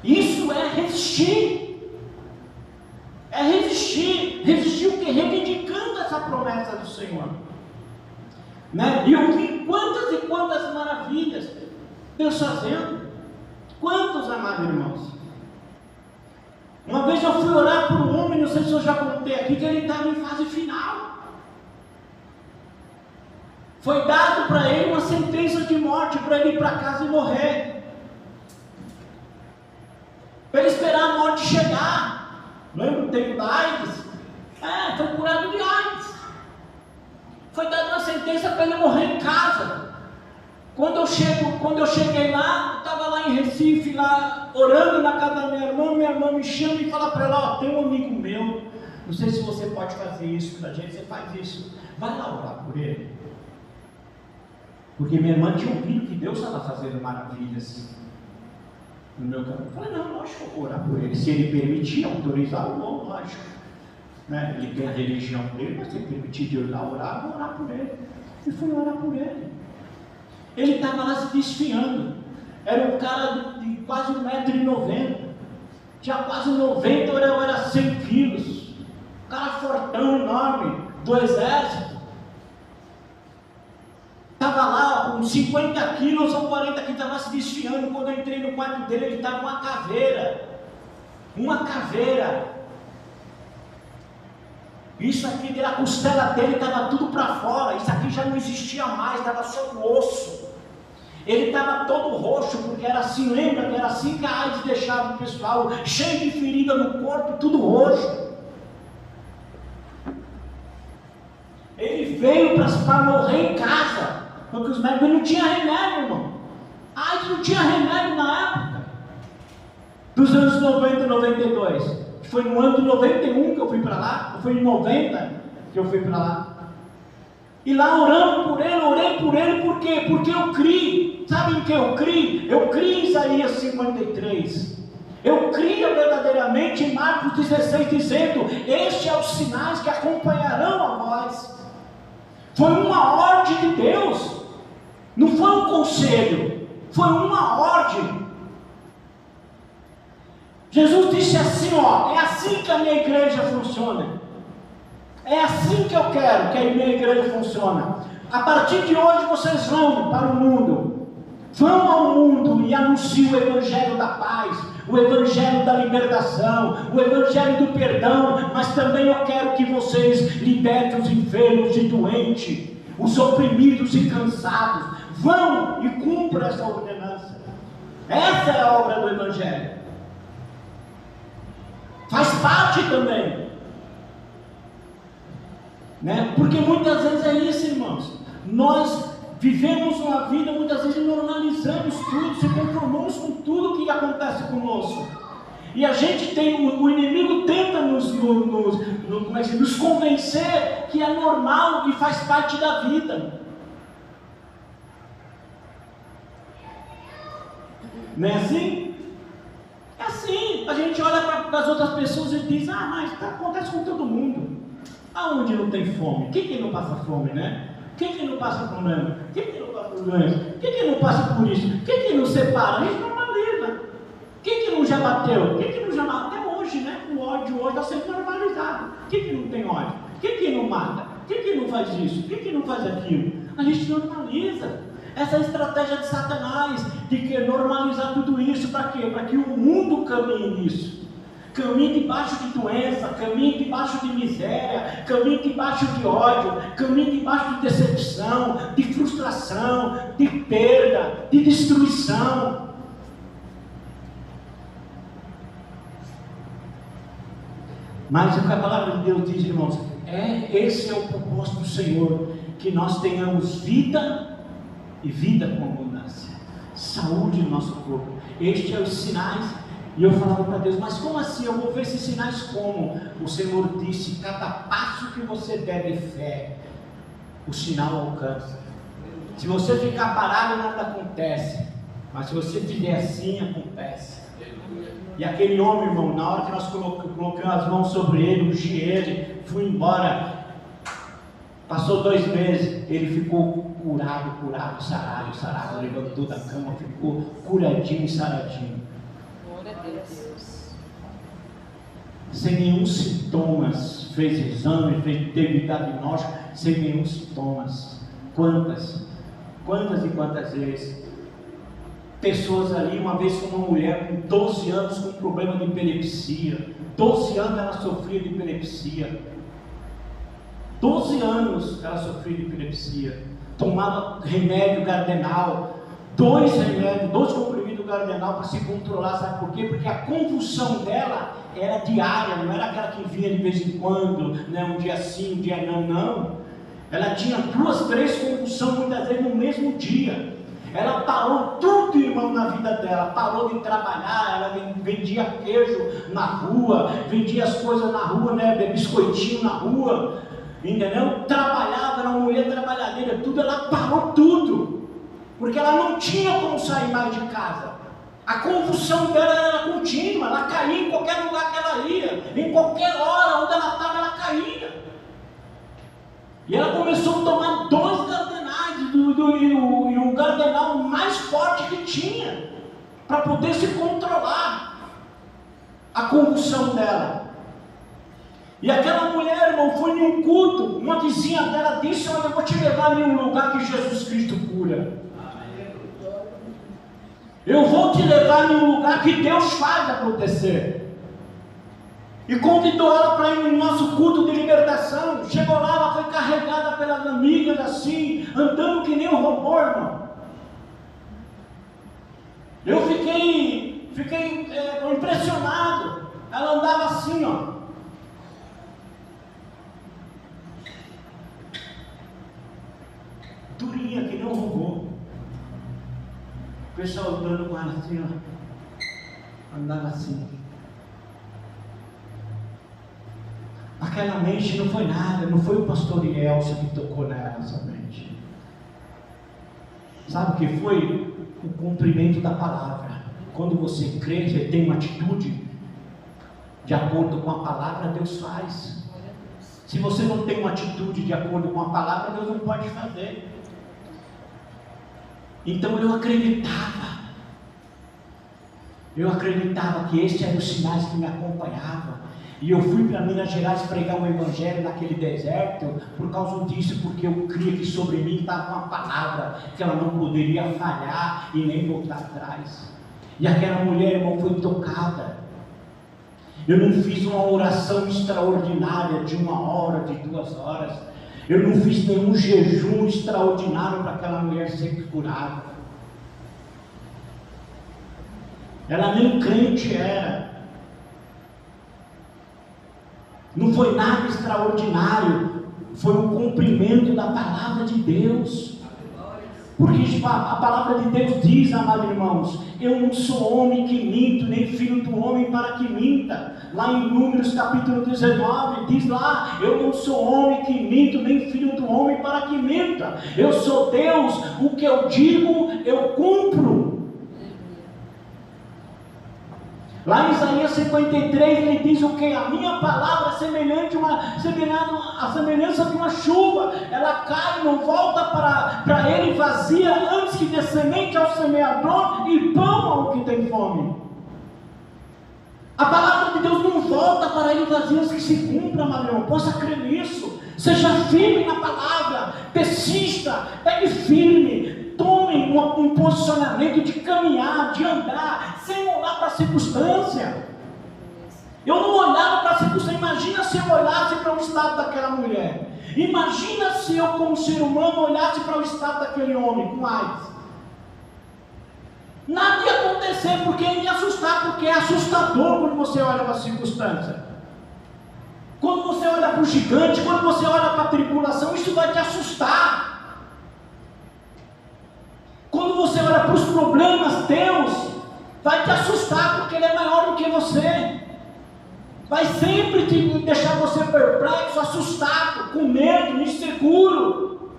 Isso é resistir. É resistir o que? Reivindicando essa promessa do Senhor. Né? E eu vi quantas e quantas maravilhas Deus fazendo. Quantos, amados irmãos? Uma vez eu fui orar por um homem, não sei se eu já contei aqui, que ele estava em fase final. Foi dado para ele uma sentença de morte, para ele ir para casa e morrer. Para ele esperar a morte chegar. Lembra o tempo da AIDS? Foi curado de AIDS. Foi dada uma sentença para ele morrer em casa. Quando eu cheguei lá, estava lá em Recife, lá orando na casa da minha irmã me chama e fala para ela, tem um amigo meu, não sei se você pode fazer isso para a gente, você faz isso, vai lá orar por ele. Porque minha irmã tinha ouvido que Deus estava fazendo maravilhas no meu caminho. Eu falei, não, lógico que eu vou orar por ele, se ele permitir, autorizar, eu vou, lógico. Né? Ele tem a religião dele, mas se ele permitir de eu ir lá orar, eu vou orar por ele. E fui orar por ele. Ele estava lá se desfiando. Era um cara de quase 1,90 m. Tinha quase 90, ou era 100 quilos. Um cara fortão, enorme, do exército. Estava lá com 50 quilos ou 40 quilos, estava se desfiando. Quando eu entrei no quarto dele, ele estava com uma caveira. Uma caveira. Isso aqui, a costela dele estava tudo para fora. Isso aqui já não existia mais, estava só o osso. Ele estava todo roxo, porque era assim, lembra que era assim que a AIDS deixava o pessoal, cheio de ferida no corpo, tudo roxo. Ele veio para morrer em casa, porque os médicos não tinham remédio, irmão. A AIDS não tinha remédio na época dos anos 90 e 92. Foi no ano de 91 que eu fui para lá, ou foi em 90 que eu fui para lá. E lá orando por ele, orei por ele, por quê? Porque eu criei. Sabe em que eu criei? Eu criei em Isaías 53. Eu crio verdadeiramente em Marcos 16, dizendo: estes são os sinais que acompanharão a vós. Foi uma ordem de Deus, não foi um conselho, foi uma ordem. Jesus disse assim, ó: é assim que a minha igreja funciona, é assim que eu quero que a minha igreja funcione. A partir de hoje vocês vão para o mundo, vão ao mundo e anunciem o evangelho da paz, o evangelho da libertação, o evangelho do perdão, mas também eu quero que vocês libertem os enfermos e doentes, os oprimidos e cansados. Vão e cumpram essa ordenança. Essa é a obra do evangelho. Faz parte também, né? Porque muitas vezes é isso, irmãos. Nós vivemos uma vida, muitas vezes normalizamos tudo, se conformamos com tudo que acontece conosco. E a gente tem, o inimigo tenta nos convencer que é normal e faz parte da vida. Não é assim? É assim. A gente olha para as outras pessoas e diz: ah, mas acontece com todo mundo. Aonde não tem fome? Quem não passa fome, né? Quem não passa problema? Quem não passa por doença? Quem não passa por isso? Quem não separa? A gente normaliza. Quem não já bateu? Quem não já matou? Até hoje, né? O ódio hoje está sendo normalizado. Quem não tem ódio? Quem não mata? Quem não faz isso? Quem não faz aquilo? A gente normaliza. Essa é a estratégia de Satanás, de que normalizar tudo isso. Para quê? Para que o mundo caminhe nisso. Caminhe debaixo de doença, caminhe debaixo de miséria, caminhe debaixo de ódio, caminhe debaixo de decepção, de frustração, de perda, de destruição. Mas o que a palavra de Deus diz, irmãos, esse é o propósito do Senhor, que nós tenhamos vida e vida com abundância, saúde no nosso corpo. Estes são os sinais. E eu falava para Deus: mas como assim? Eu vou ver esses sinais como? O Senhor disse: cada passo que você der de fé, o sinal alcança. Se você ficar parado, nada acontece, mas se você fizer assim, acontece. E aquele homem, irmão, na hora que nós colocamos as mãos sobre ele, ungi ele, fui embora, passou 2 meses, ele ficou curado, sarado, levantou da cama, ficou curadinho e saradinho. Sem nenhum sintomas, fez exame, teve diagnóstico, sem nenhum sintomas. Quantas e quantas vezes? Pessoas ali, uma vez com uma mulher com 12 anos com problema de epilepsia, 12 anos ela sofria de epilepsia, 12 anos ela sofria de epilepsia, tomava remédio Gardenal, 2 comprimidos Gardenal para se controlar. Sabe por quê? Porque a convulsão dela era diária, não era aquela que vinha de vez em quando, né? Um dia sim, um dia não. Ela tinha 2, 3 convulsões muitas vezes no mesmo dia. Ela parou tudo, irmão, na vida dela. Parou de trabalhar, ela vendia queijo na rua, vendia as coisas na rua, né? Biscoitinho na rua, entendeu? Trabalhava, era uma mulher trabalhadeira, tudo. Ela parou tudo, porque ela não tinha como sair mais de casa. A convulsão dela era contínua, ela caía em qualquer lugar que ela ia, em qualquer hora onde ela estava, ela caía. E ela começou a tomar 2 Gardenais, e o Gardenal mais forte que tinha, para poder se controlar a convulsão dela. E aquela mulher, irmão, foi em um culto, uma vizinha dela disse: olha, eu vou te levar em um lugar que Jesus Cristo cura. Eu vou te levar em um lugar que Deus faz acontecer. E convidou ela para ir no nosso culto de libertação. Chegou lá, ela foi carregada pelas amigas assim, andando que nem um robô, irmão. Eu fiquei impressionado. Ela andava assim, ó. Durinha, que nem um robô. O pessoal andando com ela assim, ó. Andava assim. Aquela mente não foi nada, não foi o pastor Elcio que tocou nessa mente. Sabe o que foi? O cumprimento da palavra. Quando você crê, você tem uma atitude de acordo com a palavra, Deus faz. Se você não tem uma atitude de acordo com a palavra, Deus não pode fazer. Então eu acreditava que estes eram os sinais que me acompanhavam. E eu fui para Minas Gerais pregar um evangelho naquele deserto por causa disso, porque eu cria que sobre mim estava uma palavra que ela não poderia falhar e nem voltar atrás. E aquela mulher, irmão, foi tocada. Eu não fiz uma oração extraordinária de 1 hora, de 2 horas. Eu não fiz nenhum jejum extraordinário para aquela mulher ser curada. Ela nem crente era. Não foi nada extraordinário. Foi um cumprimento da palavra de Deus. Porque a palavra de Deus diz, amados irmãos, eu não sou homem que minto, nem filho do homem para que minta. Lá em Números capítulo 19, diz lá, eu não sou homem que minto, nem filho do homem para que minta. Eu sou Deus, o que eu digo, eu cumpro. Lá em Isaías 53, ele diz o que? A minha palavra é semelhante à semelhança de uma chuva. Ela cai e não volta para ele vazia, antes que dê semente ao semeador e pão ao que tem fome. A palavra de Deus não volta para ele vazia, antes que se cumpra, meu irmão. Possa crer nisso. Seja firme na palavra, persista, pegue firme. Tome um posicionamento de caminhar, de andar, sem olhar para a circunstância. Eu não olhava para a circunstância. Imagina se eu olhasse para o estado daquela mulher. Imagina se eu, como ser humano, olhasse para o estado daquele homem com AIDS. Nada ia acontecer, porque ia me assustar, porque é assustador quando você olha para a circunstância. Quando você olha para o gigante, quando você olha para a tribulação, isso vai te assustar. Quando você olha para os problemas, Deus vai te assustar, porque Ele é maior do que você. Vai sempre te deixar você perplexo, assustado, com medo, inseguro.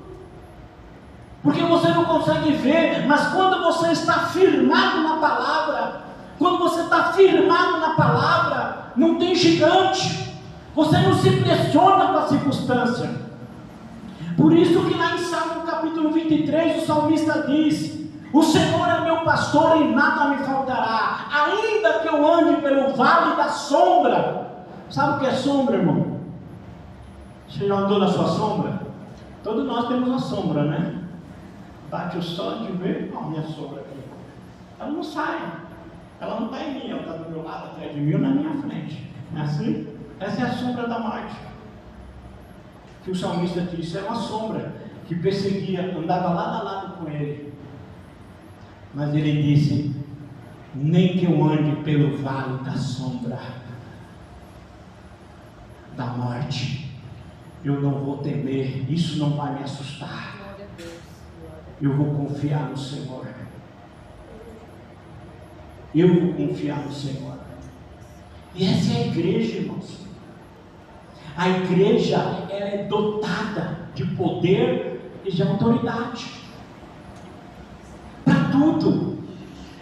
Porque você não consegue ver, mas quando você está firmado na palavra, não tem gigante. Você não se pressiona com a circunstância. Por isso que lá em Salmo capítulo 23, o salmista diz: o Senhor é meu pastor e nada me faltará, ainda que eu ande pelo vale da sombra. Sabe o que é sombra, irmão? Você já andou na sua sombra? Todos nós temos uma sombra, né? Bate o sol de ver, ó, minha sombra aqui. Ela não sai, ela não está em mim, ela está do meu lado, atrás de mim ou na minha frente. Não é assim? Essa é a sombra da morte. Que o salmista disse, era uma sombra que perseguia, andava lado a lado com ele. Mas ele disse: nem que eu ande pelo vale da sombra da morte, eu não vou temer, isso não vai me assustar. Eu vou confiar no Senhor. Eu vou confiar no Senhor. E essa é a igreja, irmãos. A igreja, ela é dotada de poder e de autoridade para tudo.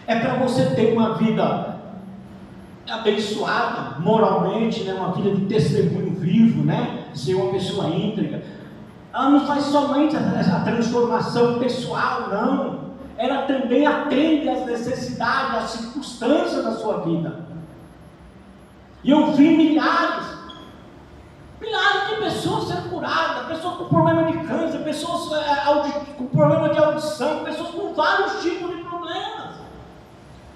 É para você ter uma vida abençoada moralmente, né? Uma vida de testemunho vivo, né? Ser uma pessoa íntegra. Ela não faz somente a transformação pessoal, não. Ela também atende às necessidades, às circunstâncias da sua vida. E eu vi milhares de pessoas sendo curadas, pessoas com problema de câncer, pessoas com problema de audição, pessoas com vários tipos de problemas,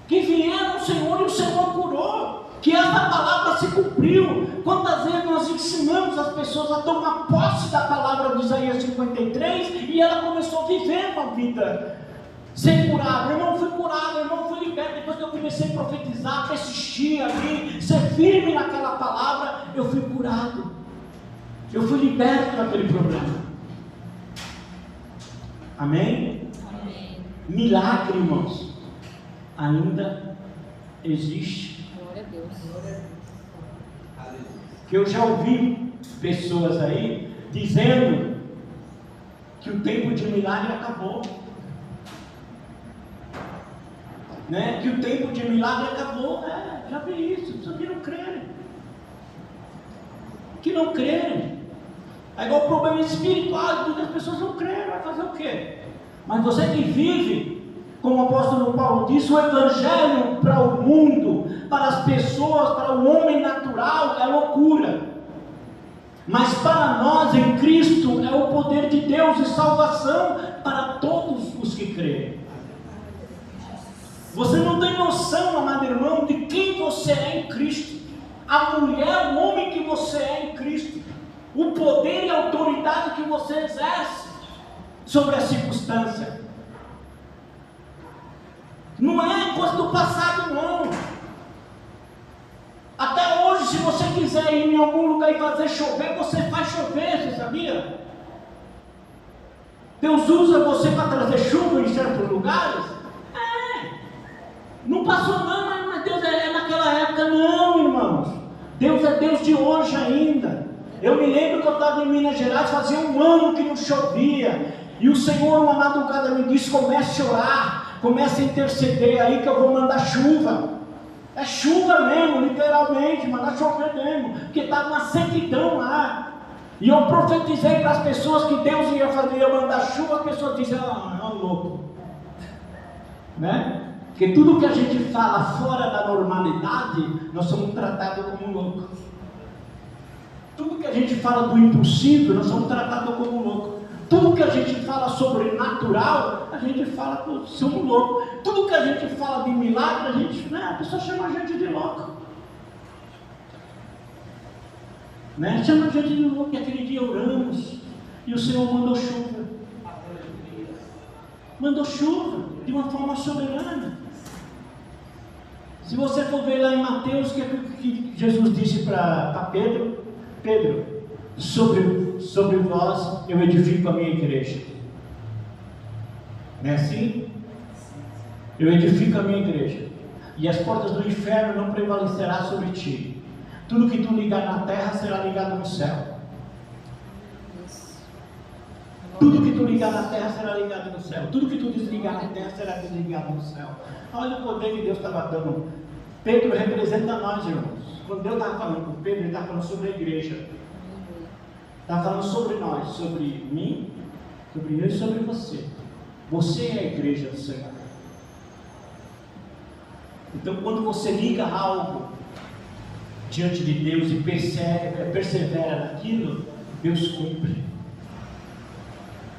que vieram ao Senhor e o Senhor curou, que essa palavra se cumpriu. Quantas vezes nós ensinamos as pessoas a tomar posse da palavra de Isaías 53 e ela começou a viver uma vida ser curado. Eu não fui curado, eu não fui liberto. Depois que eu comecei a profetizar, persistir ali, ser firme naquela palavra, eu fui curado. Eu fui liberto daquele problema. Amém? Amém. Milagre, irmãos, ainda existe. Glória a Deus. Que eu já ouvi pessoas aí dizendo que o tempo de milagre acabou, né? Que o tempo de milagre acabou. Já vi isso, só que não crerem, é igual problema espiritual, porque as pessoas não creem, vai fazer o quê? Mas você que vive, como o apóstolo Paulo disse, o evangelho para o mundo, para as pessoas, para o homem natural é loucura, mas para nós em Cristo é o poder de Deus e salvação para todos os que creem. Você não tem noção, amado irmão, de quem você é em Cristo, a mulher, o homem que você é em Cristo, o poder e a autoridade que você exerce sobre a circunstância. Não é coisa do passado, não. Até hoje, se você quiser ir em algum lugar e fazer chover, você faz chover, você sabia? Deus usa você para trazer chuva em certos lugares? Não passou não, mas Deus é naquela época. Não, irmãos. Deus é Deus de hoje ainda. Eu me lembro que eu estava em Minas Gerais, fazia um ano que não chovia, e o Senhor uma madrugada me disse: comece a orar, comece a interceder aí que eu vou mandar chuva. É chuva mesmo, literalmente, mandar chover mesmo, porque estava uma sequidão lá. E eu profetizei para as pessoas que Deus ia mandar chuva. As pessoas disseram: é um louco, né? Porque tudo que a gente fala fora da normalidade, nós somos tratados como louco. Tudo que a gente fala do impossível, nós somos tratados como louco. Tudo que a gente fala sobrenatural, a gente fala que somos loucos. Tudo que a gente fala de milagre, a pessoa chama a gente de louco. Né? Chama a gente de louco. E aquele dia oramos, e o Senhor mandou chuva. Mandou chuva de uma forma soberana. Se você for ver lá em Mateus, que Jesus disse para Pedro: Pedro, sobre vós eu edifico a minha igreja. Não é assim? Eu edifico a minha igreja, e as portas do inferno não prevalecerá sobre ti. Tudo que tu ligar na terra será ligado no céu. Tudo que tu ligar na terra será ligado no céu. Tudo que tu desligar na terra será desligado no céu. Olha o poder que Deus estava dando. Pedro representa nós, irmãos. Quando Deus estava falando com Pedro, ele estava falando sobre a igreja. Estava falando sobre nós, sobre mim, sobre eu e sobre você. Você é a igreja do Senhor. Então, quando você liga algo diante de Deus e persevera naquilo, Deus cumpre.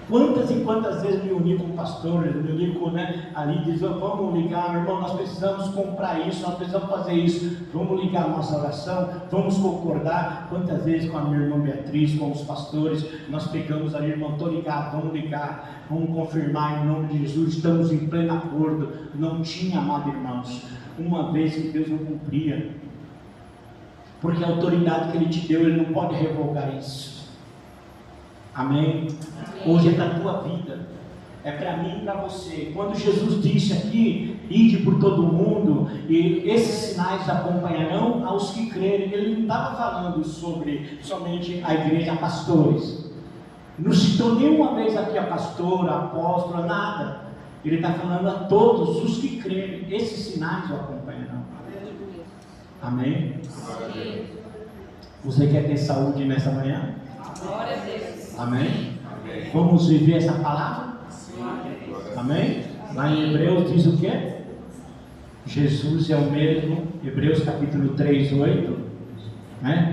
Quantas e quantas vezes me uni com o pastor, me uni com, ali, diz: vamos ligar, meu irmão, nós precisamos comprar isso, nós precisamos fazer isso, vamos ligar a nossa oração, vamos concordar. Quantas vezes com a minha irmã Beatriz, com os pastores, nós pegamos ali: irmão, estou ligado, vamos confirmar em nome de Jesus, estamos em pleno acordo. Não tinha, amado irmãos, uma vez que Deus não cumpria, porque a autoridade que Ele te deu, Ele não pode revogar isso. Amém? Hoje é da tua vida, é para mim e para você. Quando Jesus disse aqui: ide por todo mundo, e esses sinais acompanharão aos que crerem, Ele não estava falando sobre somente a igreja, pastores. Não citou nenhuma vez aqui a pastora, a apóstola, nada. Ele está falando a todos os que crerem, esses sinais o acompanharão. Amém? Você quer ter saúde nessa manhã? Glória a Deus. Amém? Vamos viver essa palavra? Amém? Lá em Hebreus diz o que? Jesus é o mesmo. Hebreus capítulo 3, 8,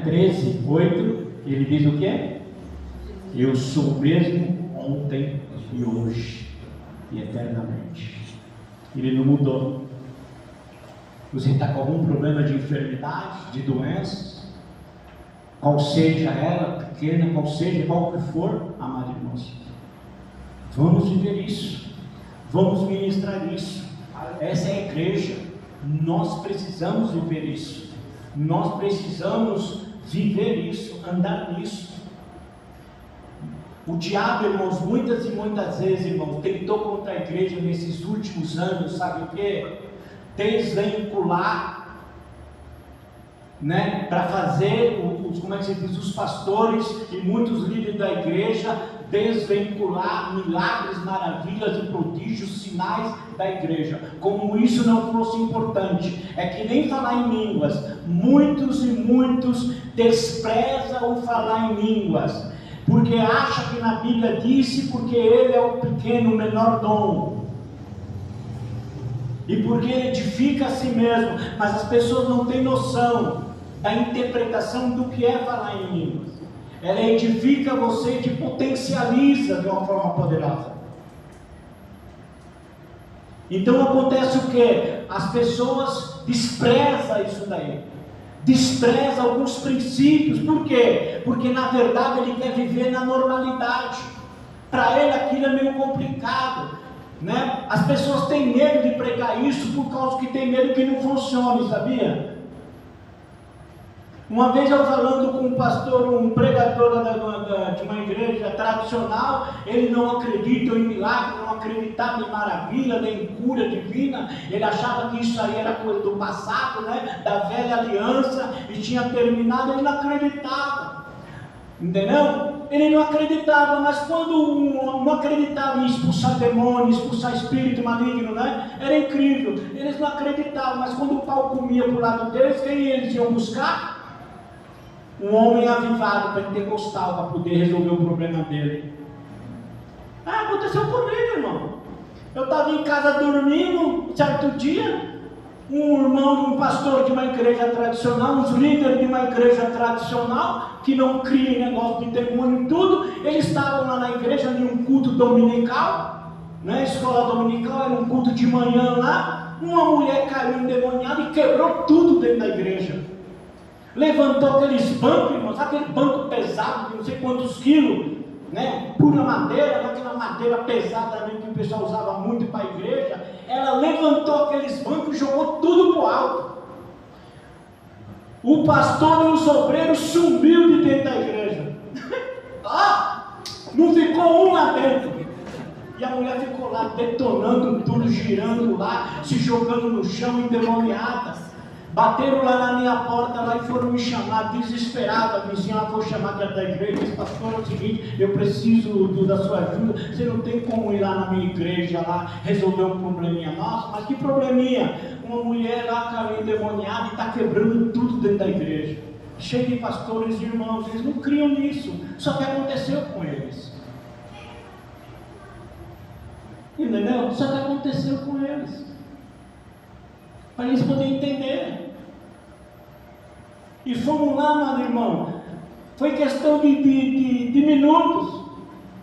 13, 8, ele diz o que? Eu sou o mesmo ontem e hoje e eternamente. Ele não mudou. Você está com algum problema de enfermidade, de doenças, qual seja ela, pequena, qual que for, amado irmãos, vamos viver isso, vamos ministrar isso. Essa é a igreja. Nós precisamos viver isso, nós precisamos viver isso, andar nisso. O diabo, irmãos, muitas e muitas vezes, irmãos, tentou contra a igreja nesses últimos anos, sabe o que? Desvincular né, para fazer como é que se diz, os pastores e muitos líderes da igreja desvincular milagres, maravilhas e prodígios, sinais da igreja, como isso não fosse importante. É que nem falar em línguas, muitos e muitos desprezam o falar em línguas, porque acha que na Bíblia disse, porque ele é o pequeno, o menor dom, e porque ele edifica a si mesmo, mas as pessoas não têm noção da interpretação do que é falar em línguas. Ela edifica você e te potencializa de uma forma poderosa. Então acontece o que? As pessoas desprezam isso daí, desprezam alguns princípios. Por quê? Porque na verdade ele quer viver na normalidade. Para ele aquilo é meio complicado, né? As pessoas têm medo de pregar isso por causa que tem medo que não funcione, sabia? Uma vez eu falando com um pastor, um pregador de uma igreja tradicional, ele não acredita em milagre, não acreditava em maravilha, nem em cura divina, ele achava que isso aí era coisa do passado, né, da velha aliança, e tinha terminado, ele não acreditava, entendeu? Ele não acreditava, mas quando não acreditava em expulsar demônios, expulsar espírito maligno, né, era incrível, eles não acreditavam, mas quando o pau comia para o lado deles, quem eles iam buscar? Um homem avivado, pentecostal, para poder resolver o problema dele. Aconteceu comigo, irmão. Eu estava em casa dormindo, certo dia, um irmão, um pastor de uma igreja tradicional, uns líderes de uma igreja tradicional, que não cria em negócio de demônio e tudo, eles estavam lá na igreja, em um culto dominical, né? Escola dominical, era um culto de manhã lá, uma mulher caiu endemoniada e quebrou tudo dentro da igreja. Levantou aqueles bancos, irmãos, aquele banco pesado de não sei quantos quilos, né? Pura madeira, aquela madeira pesada mesmo que o pessoal usava muito para a igreja. Ela levantou aqueles bancos e jogou tudo para o alto. O pastor e os obreiros sumiu de dentro da igreja. Não ficou um lá dentro. E a mulher ficou lá detonando tudo, girando lá, se jogando no chão, endemoniada. Bateram lá na minha porta lá e foram me chamar, desesperada. A vizinha foi chamar da igreja, disse: pastor, é o seguinte, eu preciso da sua ajuda, você não tem como ir lá na minha igreja lá, resolver um probleminha. Nossa, mas que probleminha? Uma mulher lá caiu endemoniada e está quebrando tudo dentro da igreja. Cheio de pastores e irmãos, eles não criam nisso, só que aconteceu com eles. Entendeu? Só que aconteceu com eles. Para eles poderem entender. E fomos lá, meu irmão. Foi questão de minutos.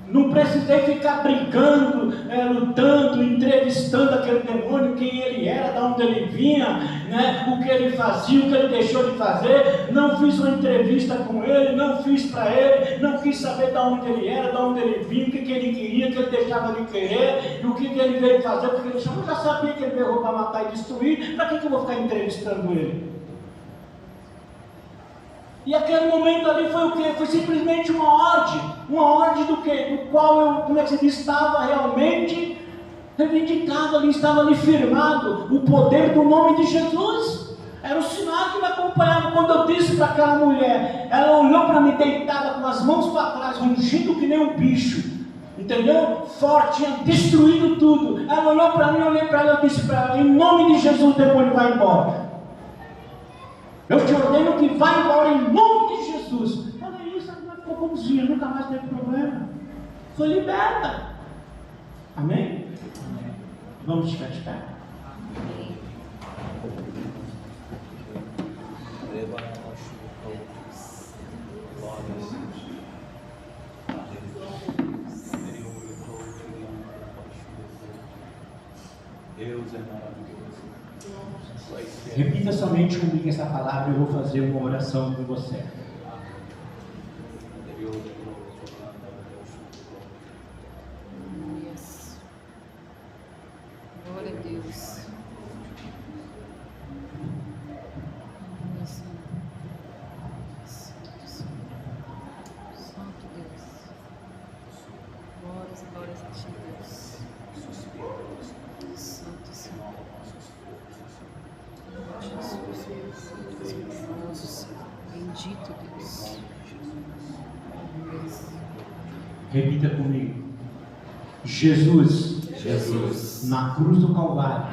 Não precisei ficar brincando, lutando, entrevistando aquele demônio, quem ele era, de onde ele vinha, né, o que ele fazia, o que ele deixou de fazer. Não fiz uma entrevista com ele, não fiz para ele, não quis saber de onde ele era, de onde ele vinha, o que ele queria, o que ele deixava de querer, e o que ele veio fazer, porque ele chamou. Eu já sabia que ele veio roubar, matar e destruir. Para que eu vou ficar entrevistando ele? E aquele momento ali foi o quê? Foi simplesmente uma ordem do quê? Do qual eu, como é que se diz, estava realmente reivindicado ali, estava ali firmado o poder do nome de Jesus. Era o sinal que me acompanhava. Quando eu disse para aquela mulher, ela olhou para mim deitada com as mãos para trás, rugindo que nem um bicho, entendeu? Forte, tinha destruído tudo. Ela olhou para mim, eu olhei para ela e disse para ela: em nome de Jesus, o demônio vai embora. Eu te ordeno que vá embora em nome de Jesus. Falei isso, ela ficou bonzinha, nunca mais teve problema. Foi liberta. Amém? Vamos ficar de pé. Deus é maravilhoso. Repita somente comigo essa palavra e eu vou fazer uma oração com você. Yes. Glória a Deus. Santo Deus. Glórias e glórias a ti, Deus. Santo Senhor. Jesus. Repita comigo. Jesus, na cruz do Calvário,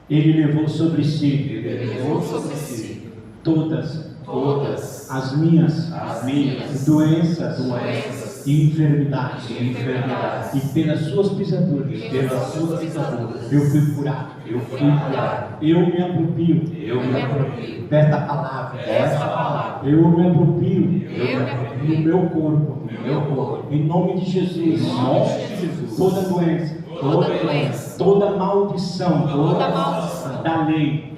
Ele levou sobre si todas as minhas doenças e enfermidades. E pelas suas pisaduras eu fui curado. Eu me aproprio desta palavra. Eu me aproprio no meu corpo. Em nome de Jesus. Toda doença, toda maldição da lei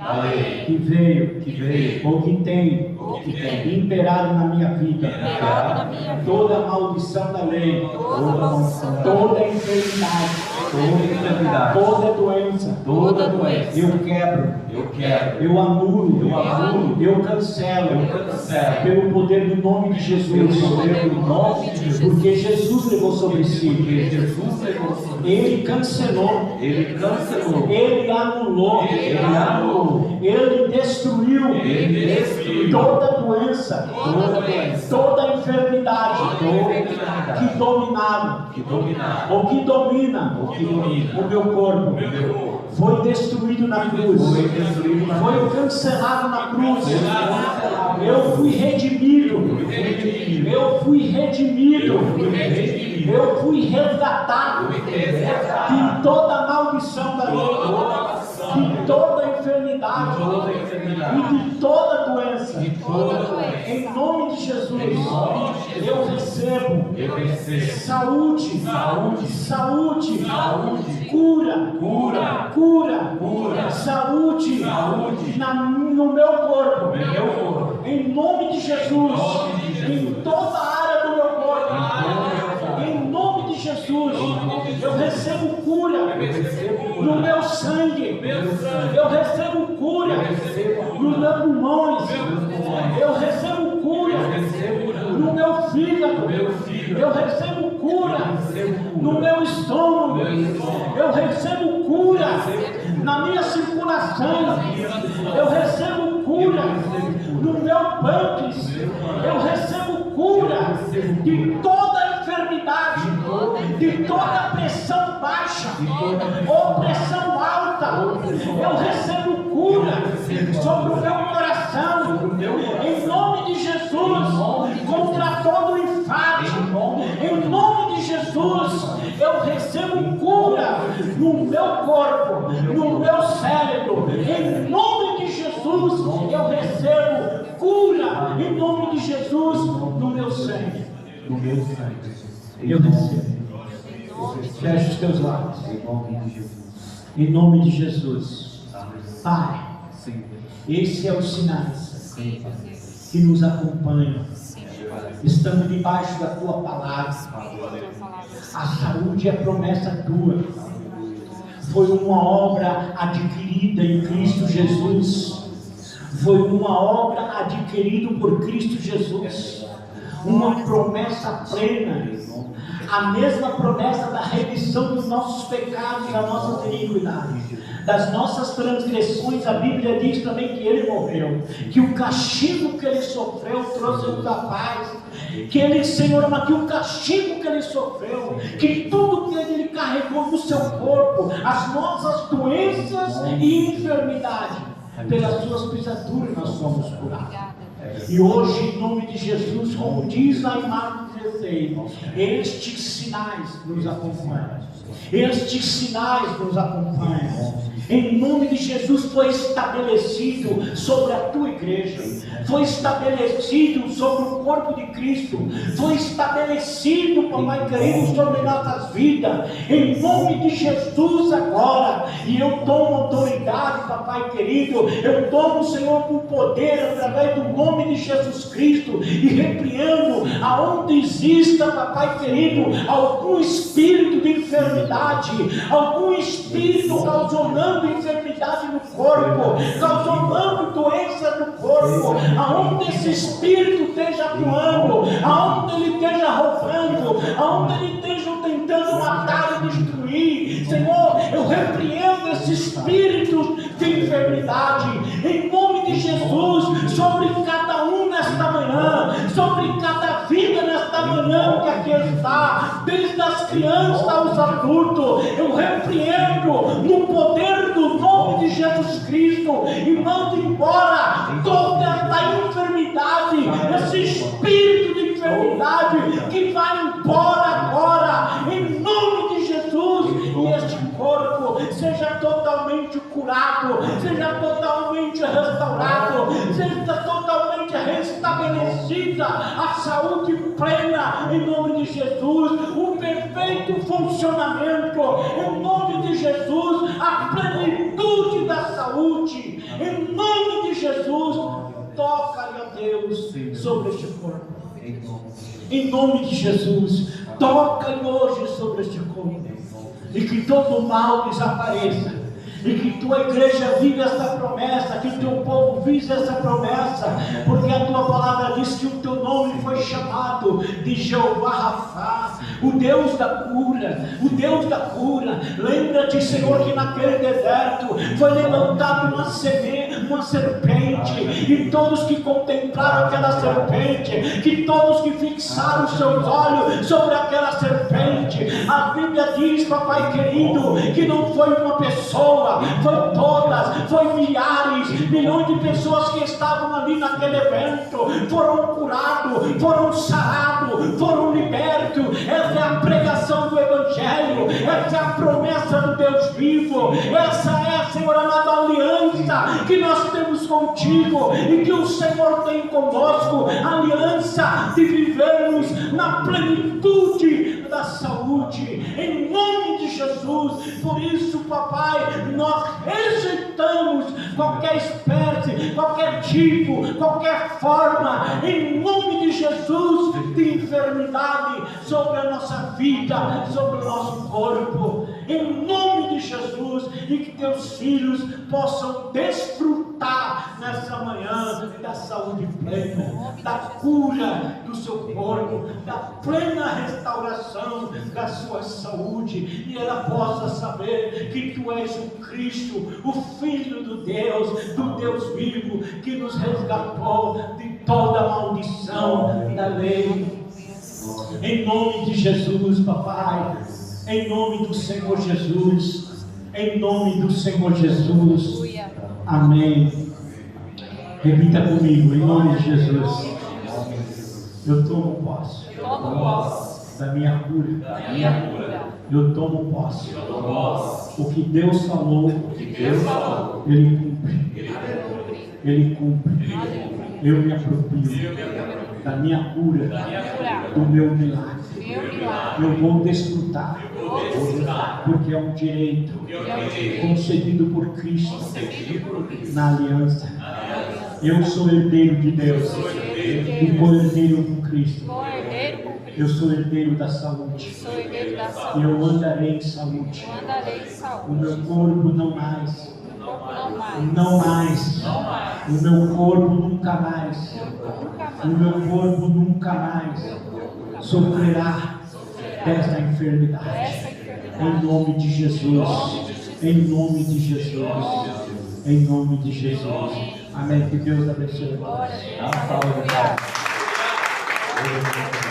que veio ou que tem imperado na minha vida, toda maldição da lei, toda enfermidade, toda doença, eu quebro, eu anulo, eu cancelo, pelo poder do nome de Jesus, porque Jesus levou sobre si, Ele cancelou, Ele anulou, Ele destruiu toda doença, toda enfermidade que dominava ou que domina o meu corpo. Foi destruído na cruz, foi cancelado na cruz. Eu fui redimido, eu fui resgatado de toda maldição da lei, de toda enfermidade e de toda doença. Em nome de Jesus, eu recebo saúde, cura, saúde no meu corpo. Em nome de Jesus, em toda a área do meu corpo. Em nome de Jesus, eu recebo cura no meu sangue. Eu recebo cura nos meus pulmões. Eu recebo cura no meu fígado. Eu recebo cura no meu estômago. Eu recebo cura na minha circulação. Eu recebo cura no meu pâncreas. Eu recebo cura de toda enfermidade, de toda pressão baixa ou pressão alta. Eu recebo cura sobre o meu coração. Em nome de Jesus, contra todo infarto. Em nome de Jesus, eu recebo cura no meu corpo, no meu cérebro. Em nome de Jesus, eu recebo cura. Em nome de Jesus, no meu sangue. Eu recebo. Feche os teus lábios. Em nome de Jesus. Pai, esses são os sinais que nos acompanham. Estamos debaixo da tua palavra. A saúde é promessa tua. Foi uma obra adquirida em Cristo Jesus. Foi uma obra adquirida por Cristo Jesus. Uma promessa plena. A mesma promessa da remissão dos nossos pecados, das nossas iniquidades, das nossas transgressões. A Bíblia diz também que Ele morreu, que o castigo que Ele sofreu trouxe-nos a paz, que Ele, Senhor, ama, que o castigo que Ele sofreu, que tudo que Ele carregou no seu corpo, as nossas doenças e enfermidades, pelas suas pisaduras nós somos curados. E hoje, em nome de Jesus, como diz na imagem 16, estes sinais nos acompanham. Estes sinais nos acompanham. Em nome de Jesus foi estabelecido sobre a tua igreja, foi estabelecido sobre o corpo de Cristo, foi estabelecido, papai querido, sobre nossas vidas. Em nome de Jesus agora, e eu tomo autoridade, papai querido, eu tomo, Senhor, com poder através do nome de Jesus Cristo, e repreendo aonde exista, papai querido, algum espírito de enfermidade, algum espírito causando enfermidade no corpo, causando doença no corpo, aonde esse espírito esteja atuando, aonde ele esteja roubando, aonde ele esteja tentando matar e destruir. Senhor, eu repreendo esse espírito de enfermidade em nome de Jesus sobre cada um nesta manhã, sobre cada vida nesta manhã. aqui está, desde as crianças aos adultos. Eu repreendo no poder do nome de Jesus Cristo e mando embora toda esta enfermidade, esse espírito de enfermidade que vai embora agora, em nome de Jesus, e este corpo seja totalmente curado, seja totalmente restaurado, seja totalmente restabelecida a saúde plena, em nome de Jesus, o perfeito funcionamento, em nome de Jesus, a plenitude da saúde, em nome de Jesus. Toca-lhe, ó Deus, sobre este corpo, em nome de Jesus. Toca-lhe hoje sobre este corpo, e que todo mal desapareça, e que tua igreja viva essa promessa, que o teu povo viva essa promessa, porque a tua palavra diz que o teu nome foi chamado de Jeová Rafá, o Deus da cura, o Deus da cura. Lembra-te, Senhor, que naquele deserto foi levantada uma serpente, e todos que contemplaram aquela serpente, que todos que fixaram os seus olhos sobre aquela serpente, a Bíblia diz, papai querido, que não foi uma pessoa, foi todas, foi milhares, milhões de pessoas que estavam ali naquele evento, foram curados, foram sarados, foram libertos. Essa é a pregação do Evangelho, essa é a promessa do Deus vivo, essa é, Senhor amado, a aliança que nós temos contigo e que o Senhor tem conosco, a aliança de vivermos na plenitude da saúde, em nome de Jesus. Por isso, papai, nós rejeitamos qualquer espécie, qualquer tipo, qualquer forma, em nome de Jesus, de enfermidade sobre a nossa vida, sobre o nosso corpo, em nome de Jesus, e que teus filhos possam desfrutar nessa manhã da saúde plena, da cura do seu corpo, da plena restauração da sua saúde, e ela possa saber que tu és o Cristo, o Filho do Deus vivo, que nos resgatou de toda a maldição da lei. Em nome de Jesus, papai, em nome do Senhor Jesus, em nome do Senhor Jesus, amém. Repita comigo, em nome de Jesus, eu tomo posse da minha cura, eu tomo posse, o que Deus falou, Ele cumpre, eu me aproprio da minha cura, do meu milagre, eu vou desfrutar, porque é um direito concedido por Cristo na aliança. Eu sou herdeiro de Deus e co-herdeiro com Cristo. Eu sou herdeiro da saúde. E eu andarei em saúde. O meu corpo não mais. Não mais. O meu corpo nunca mais. O meu corpo nunca mais sofrerá desta enfermidade. Em nome de Jesus. Em nome de Jesus. Em nome de Jesus. Amém. Que Deus abençoe. Glória a Deus.